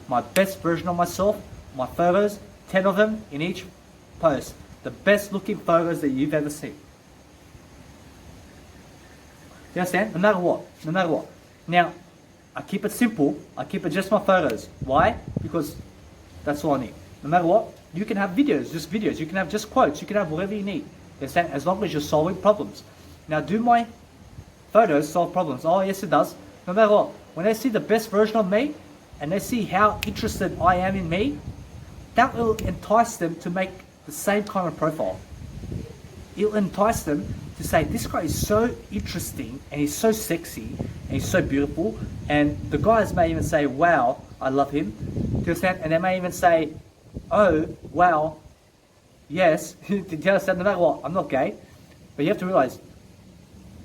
My best version of myself, my photos, 10 of them in each post. The best looking photos that you've ever seen. You understand? No matter what. Now, I keep it simple. I keep it just my photos. Why? Because that's all I need. No matter what, you can have videos, just videos. You can have just quotes. You can have whatever you need. You understand? As long as you're solving problems. Now, do my photos solve problems? Oh, yes, it does. No matter what, when they see the best version of me and they see how interested I am in me, that will entice them to make the same kind of profile. It'll entice them to say, this guy is so interesting and he's so sexy and he's so beautiful, and the guys may even say, wow, I love him. Do you understand? And they may even say, oh, wow, yes. Do you understand? No matter what, I'm not gay, but you have to realize,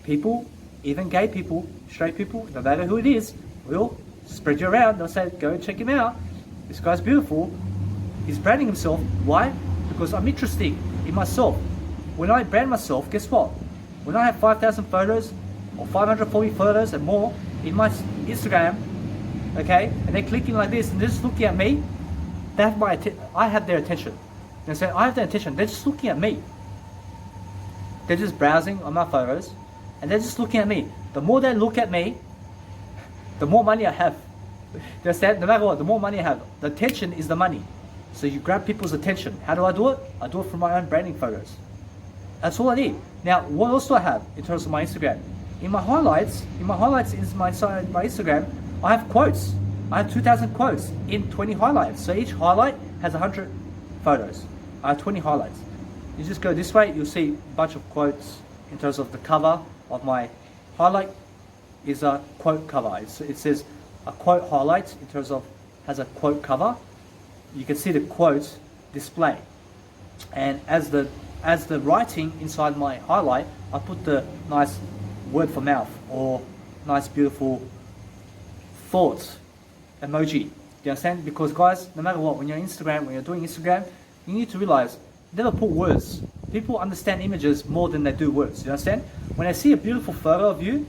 people, even gay people, straight people, no matter who it is, will spread you around. They'll say, go and check him out. This guy's beautiful. He's branding himself. Why? Because I'm interesting in myself. When I brand myself, guess what? When I have 5,000 photos or 540 photos and more in my Instagram, okay, and they're clicking like this and they're just looking at me, they have I have their attention. They say, I have their attention. They're just looking at me. They're just browsing on my photos and they're just looking at me. The more they look at me, the more money I have. You understand? No matter what, the more money I have. The attention is the money. So you grab people's attention. How do I do it? I do it from my own branding photos. That's all I need. Now, what else do I have in terms of my Instagram? In my highlights is my Instagram, I have quotes. I have 2,000 quotes in 20 highlights. So each highlight has 100 photos. I have 20 highlights. You just go this way, you'll see a bunch of quotes in terms of the cover of my highlight is a quote cover. It says a quote highlight in terms of has a quote cover. You can see the quotes display. And as the writing inside my highlight, I put the nice word for mouth or nice beautiful thoughts emoji. Do you understand? Because guys, no matter what, when you're Instagram, when you're doing Instagram, you need to realize never put words. People understand images more than they do words. Do you understand? When I see a beautiful photo of you,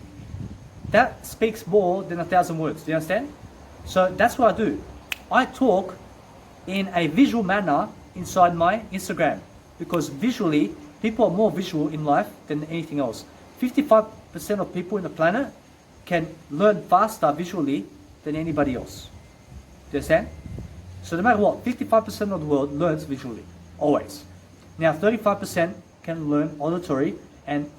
that speaks more than 1,000 words. Do you understand? So that's what I do. I talk in a visual manner inside my Instagram, because visually, people are more visual in life than anything else. 55% of people in the planet can learn faster visually than anybody else. Do you understand? So no matter what, 55% of the world learns visually, always. Now 35% can learn auditory and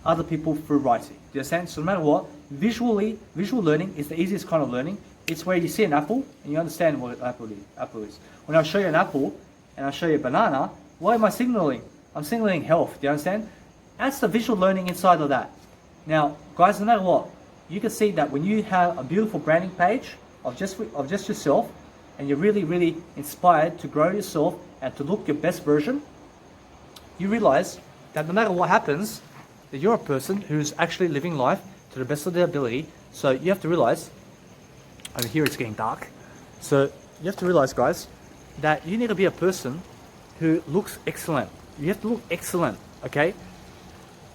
other people through writing. Do you understand? So no matter what, visual learning is the easiest kind of learning. It's where you see an apple and you understand what an apple is. When I show you an apple and I show you a banana, what am I signaling? I'm signaling health. Do you understand? That's the visual learning inside of that. Now, guys, no matter what, you can see that when you have a beautiful branding page of just yourself, and you're really, really inspired to grow yourself and to look your best version, you realize that no matter what happens, that you're a person who's actually living life to the best of their ability. So you have to realize, over here it's getting dark, so you have to realize, guys, that you need to be a person who looks excellent. You have to look excellent, okay?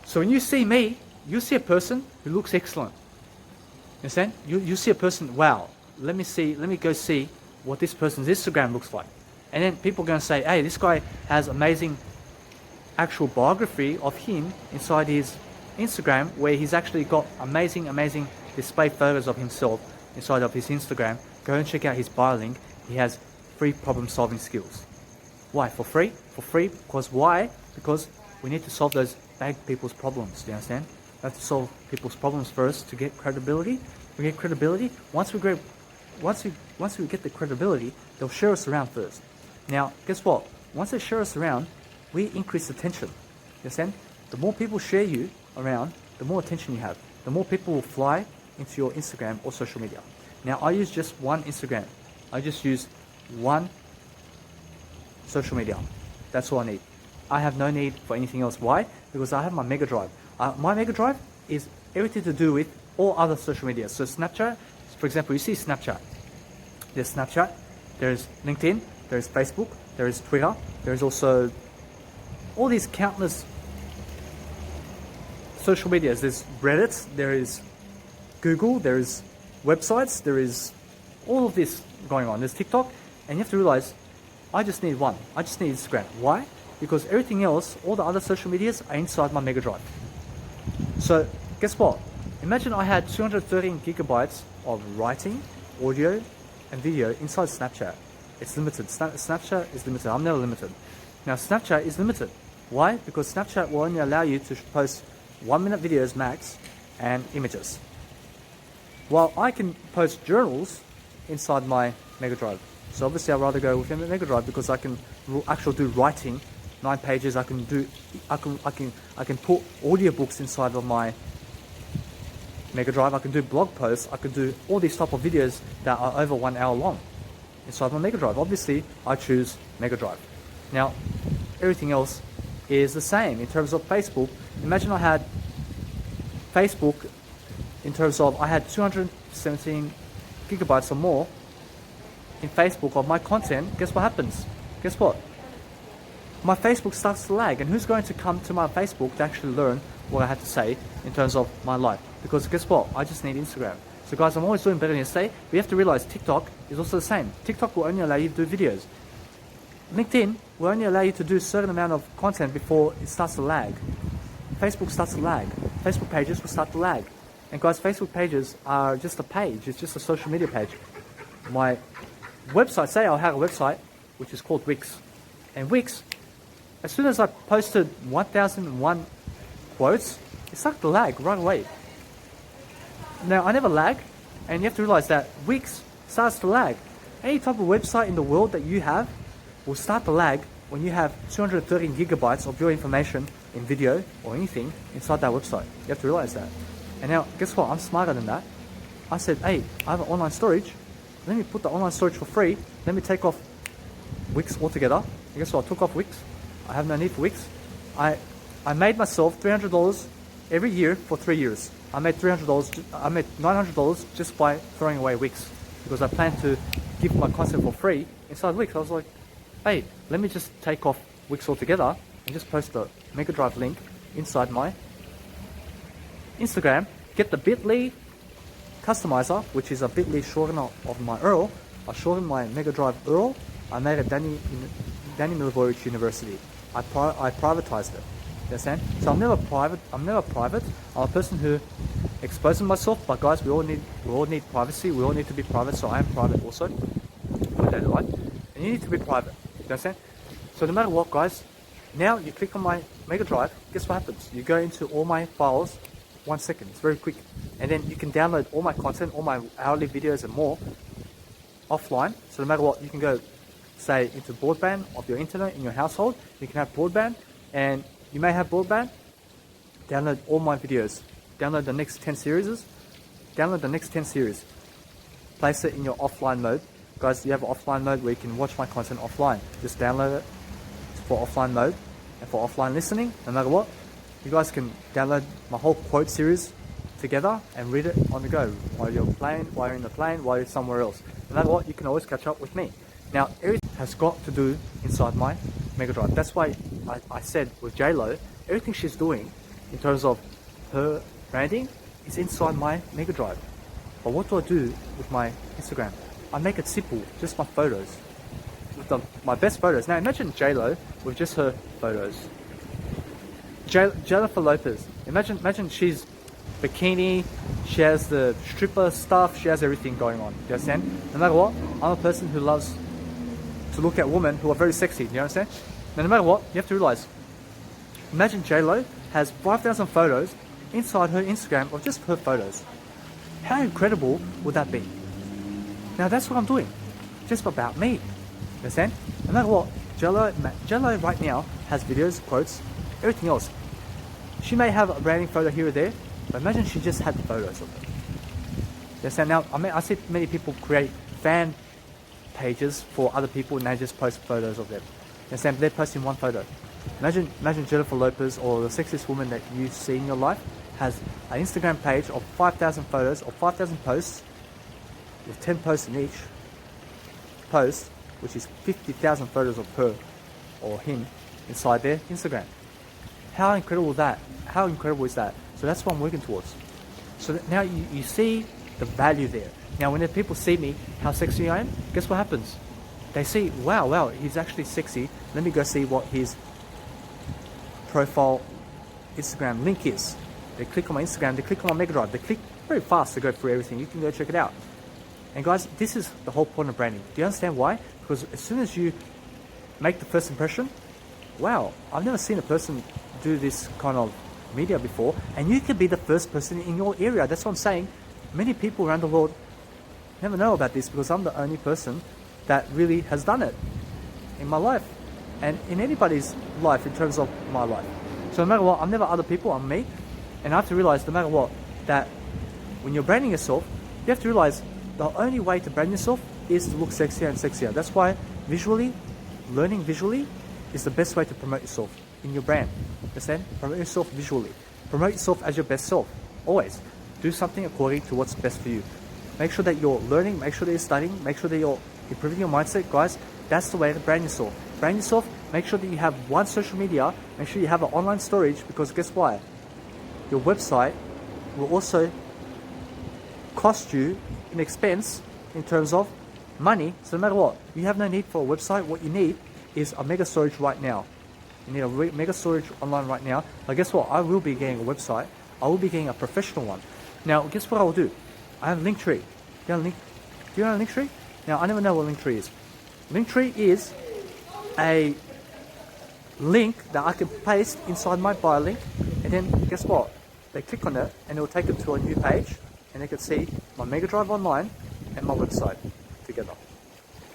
So when you see me, you see a person who looks excellent. You understand? You see a person, wow, let me go see what this person's Instagram looks like. And then people are going to say, hey, this guy has amazing actual biography of him inside his Instagram, where he's actually got amazing display photos of himself inside of his Instagram. Go and check out his bio link. He has free problem solving skills. Why? For free? For free. Because why? Because we need to solve those bad people's problems. Do you understand? We have to solve people's problems first to get credibility. We get credibility. Once we get the credibility, they'll share us around first. Now, guess what? Once they share us around, we increase attention. You understand? The more people share you around, the more attention you have. The more people will fly into your Instagram or social media. Now, I use just one Instagram. I just use one social media. That's all I need. I have no need for anything else. Why? Because I have my Mega Drive. My Mega Drive is everything to do with all other social media. So Snapchat, for example, you see Snapchat. There's Snapchat, there's LinkedIn, there's Facebook, there is Twitter, there's also all these countless social medias. There's Reddit, there is Google, there is websites, there is all of this going on. There's TikTok, and you have to realize, I just need one. I just need Instagram. Why? Because everything else, all the other social medias are inside my Mega Drive. So guess what? Imagine I had 213 gigabytes of writing, audio, and video inside Snapchat. It's limited. Snapchat is limited. I'm never limited. Now Snapchat is limited. Why? Because Snapchat will only allow you to post 1-minute videos max and images. While I can post journals inside my Mega Drive. So obviously I'd rather go within the Mega Drive because I can actually do writing, 9 pages. I can put audiobooks inside of my Mega Drive. I can do blog posts. I can do all these type of videos that are over 1 hour long inside my Mega Drive. Obviously, I choose Mega Drive. Now, everything else is the same in terms of Facebook. Imagine I had Facebook in terms of I had 217 gigabytes or more in Facebook of my content. Guess what happens? Guess what? My Facebook starts to lag, and who's going to come to my Facebook to actually learn what I had to say in terms of my life? Because guess what? I just need Instagram. So guys, I'm always doing better than yesterday, but you have to realize TikTok is also the same. TikTok will only allow you to do videos. LinkedIn will only allow you to do a certain amount of content before it starts to lag. Facebook starts to lag. Facebook pages will start to lag. And guys, Facebook pages are just a page. It's just a social media page. My website, say I'll have a website which is called Wix. And Wix, as soon as I posted 1001 quotes, it started to lag right away. Now, I never lag, and you have to realize that Wix starts to lag. Any type of website in the world that you have will start to lag when you have 213 gigabytes of your information in video or anything inside that website. You have to realize that. And now, guess what? I'm smarter than that. I said, hey, I have an online storage. Let me put the online storage for free. Let me take off Wix altogether. And guess what? I took off Wix. I have no need for Wix. I made myself $300 every year for 3 years. I made $300. I made $900 just by throwing away Wix, because I plan to give my content for free inside Wix. I was like, hey, let me just take off Wix altogether and just post the Mega Drive link inside my Instagram. Get the bit.ly customizer, which is a bit.ly shortener of my URL. I shortened my Mega Drive URL. I made a Danny Milivojevic University. I privatized it. You understand? So I'm never private. I'm a person who exposes myself. But guys, we all need privacy. We all need to be private. So I am private also in my daily life. And you need to be private. You understand? So no matter what, guys, now you click on my Mega Drive. Guess what happens? You go into all my files. 1 second. It's very quick. And then you can download all my content, all my hourly videos and more offline. So no matter what, you can go, say, into broadband of your internet in your household. You can have broadband, and you may have broadband. Download all my videos. Download the next 10 series. Download the next 10 series. Place it in your offline mode. Guys, you have an offline mode where you can watch my content offline. Just download it for offline mode and for offline listening. No matter what, you guys can download my whole quote series together and read it on the go while you're playing, while you're in the plane, while you're somewhere else. No matter what, you can always catch up with me. Now, everything has got to do inside my Mega Drive. That's why I said with J-Lo, everything she's doing in terms of her branding is inside my Mega Drive. But what do I do with my Instagram? I make it simple, just my photos. With my best photos. Now imagine J-Lo with just her photos. Jennifer Lopez. Imagine she's bikini, she has the stripper stuff, she has everything going on. Do you understand? No matter what, I'm a person who loves to look at women who are very sexy. Do you understand? Now, no matter what, you have to realize, imagine J-Lo has 5,000 photos inside her Instagram of just her photos. How incredible would that be? Now that's what I'm doing, just about me. You understand? No matter what, J-Lo right now has videos, quotes, everything else. She may have a branding photo here or there, but imagine she just had photos of it. You understand? Now, I see many people create fan pages for other people and they just post photos of them. You understand? They're posting one photo. Imagine Jennifer Lopez, or the sexiest woman that you see in your life, has an Instagram page of 5,000 photos or 5,000 posts, with 10 posts in each post, which is 50,000 photos of her or him inside their Instagram. How incredible is that? How incredible is that? So that's what I'm working towards. So that now you see the value there. Now when the people see me, how sexy I am, guess what happens? They see, wow, he's actually sexy. Let me go see what his profile Instagram link is. They click on my Instagram, they click on my Mega Drive, they click very fast to go through everything. You can go check it out. And guys, this is the whole point of branding. Do you understand why? Because as soon as you make the first impression, wow, I've never seen a person do this kind of media before, and you could be the first person in your area. That's what I'm saying. Many people around the world never know about this, because I'm the only person that really has done it in my life and in anybody's life in terms of my life. So no matter what, I'm never other people, I'm me. And I have to realize, no matter what, that when you're branding yourself, you have to realize the only way to brand yourself is to look sexier and sexier. That's why learning visually is the best way to promote yourself in your brand. Understand? Promote yourself visually. Promote yourself as your best self. Always. Do something according to what's best for you. Make sure that you're learning, make sure that you're studying, make sure that you're improving your mindset. Guys, that's the way to brand yourself. Brand yourself, make sure that you have one social media, make sure you have an online storage, because guess what? Your website will also cost you an expense in terms of money. So no matter what, you have no need for a website. What you need is a mega storage right now. You need a mega storage online right now. But guess what? I will be getting a website. I will be getting a professional one. Now, guess what I will do? I have Linktree. Do you know Linktree? Now, I never know what Linktree is. Linktree is a link that I can paste inside my bio link, and then guess what? They click on it and it will take them to a new page, and they can see my Mega Drive online and my website together.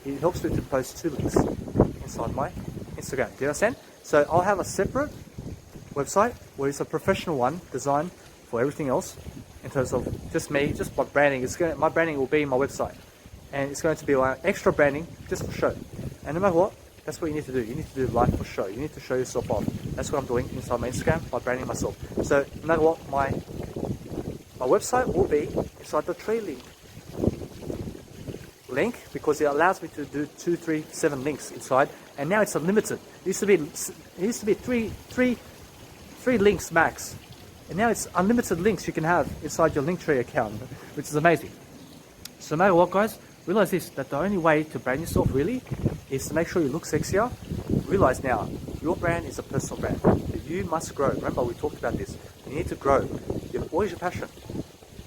It helps me to post two links inside my Instagram. Do you understand? So I'll have a separate website where it's a professional one designed for everything else in terms of just me, just my branding. My branding will be my website, and it's going to be like extra branding just for show. And no matter what, That's what you need to do. You need to do life for show. You need to show yourself off. That's what I'm doing inside my Instagram by branding myself. So no matter what, my website will be inside the tree link because it allows me to do 2, 3, 7 links inside, and now it's unlimited. It used to be three links max, and now it's unlimited links you can have inside your Linktree account, which is amazing. So no matter what, guys, realize this, that the only way to brand yourself really is to make sure you look sexier. Realize now, your brand is a personal brand. You must grow. Remember, we talked about this. You need to grow. What is your passion?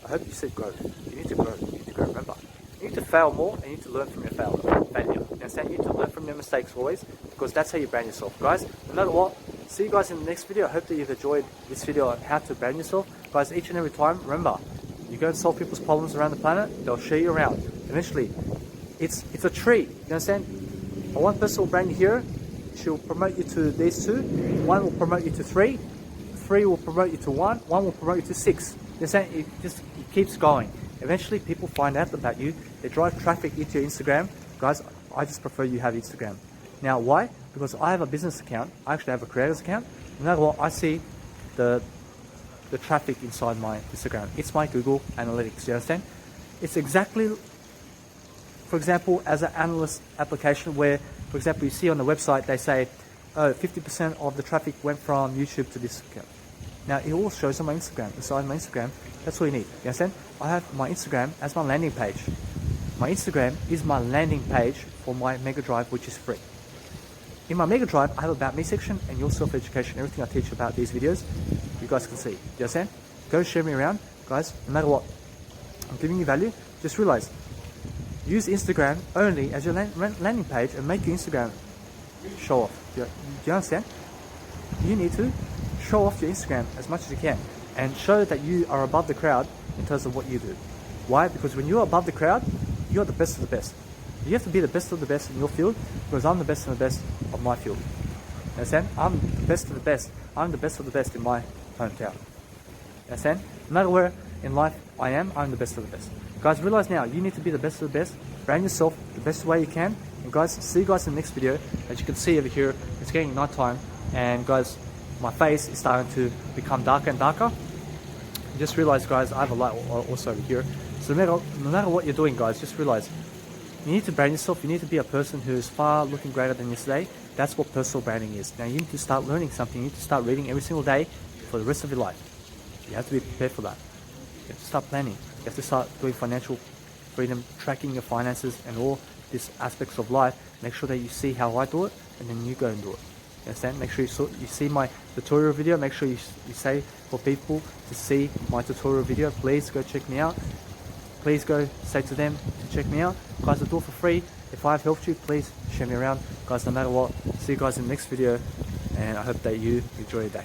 I hope you said grow. You need to grow. You need to grow. Remember, you need to fail more and you need to learn from your failure. You understand? You need to learn from your mistakes always, because that's how you brand yourself. Guys, no matter what, see you guys in the next video. I hope that you've enjoyed this video on how to brand yourself. Guys, each and every time, remember, you go and solve people's problems around the planet, they'll share you around. Eventually, it's a tree. You understand? One person will brand you here, she'll promote you to these 2, 1 will promote you to 3, 3 will promote you to 1, 1 will promote you to 6. You understand? It keeps going. Eventually, people find out about you. They drive traffic into your Instagram. Guys, I just prefer you have Instagram. Now, why? Because I have a business account. I actually have a creator's account. No matter what, I see the traffic inside my Instagram. It's my Google Analytics. You understand? It's exactly, for example, as an analyst application where, for example, you see on the website they say, oh, 50% of the traffic went from YouTube to this account. Now, it all shows on my Instagram. Inside my Instagram, that's all you need. You understand? I have my Instagram as my landing page. My Instagram is my landing page for my Mega Drive, which is free. In my Mega Drive, I have About Me section and your self-education, everything I teach about these videos, you guys can see. You understand? Go share me around. Guys, no matter what, I'm giving you value. Just realize, use Instagram only as your landing page and make your Instagram show off. Do you understand? You need to show off your Instagram as much as you can and show that you are above the crowd in terms of what you do. Why? Because when you're above the crowd, you're the best of the best. You have to be the best of the best in your field, because I'm the best of the best of my field. Understand? I'm the best of the best. I'm the best of the best in my hometown. Understand? No matter where in life I am, I'm the best of the best. Guys, realize now, you need to be the best of the best. Brand yourself the best way you can. And guys, see you guys in the next video. As you can see over here, it's getting night time. And guys, my face is starting to become darker and darker. Just realize, guys, I have a light also over here. So no matter what you're doing, guys, just realize, you need to brand yourself. You need to be a person who is far looking greater than yesterday. That's what personal branding is. Now you need to start learning something. You need to start reading every single day for the rest of your life. You have to be prepared for that. You have to start planning. You have to start doing financial freedom, tracking your finances and all these aspects of life. Make sure that you see how I do it, and then you go and do it. You understand? Make sure you see my tutorial video. Make sure you say for people to see my tutorial video. Please go check me out. Please go say to them to check me out. Guys, I do it for free. If I've helped you, please share me around. Guys, no matter what, see you guys in the next video, and I hope that you enjoy your day.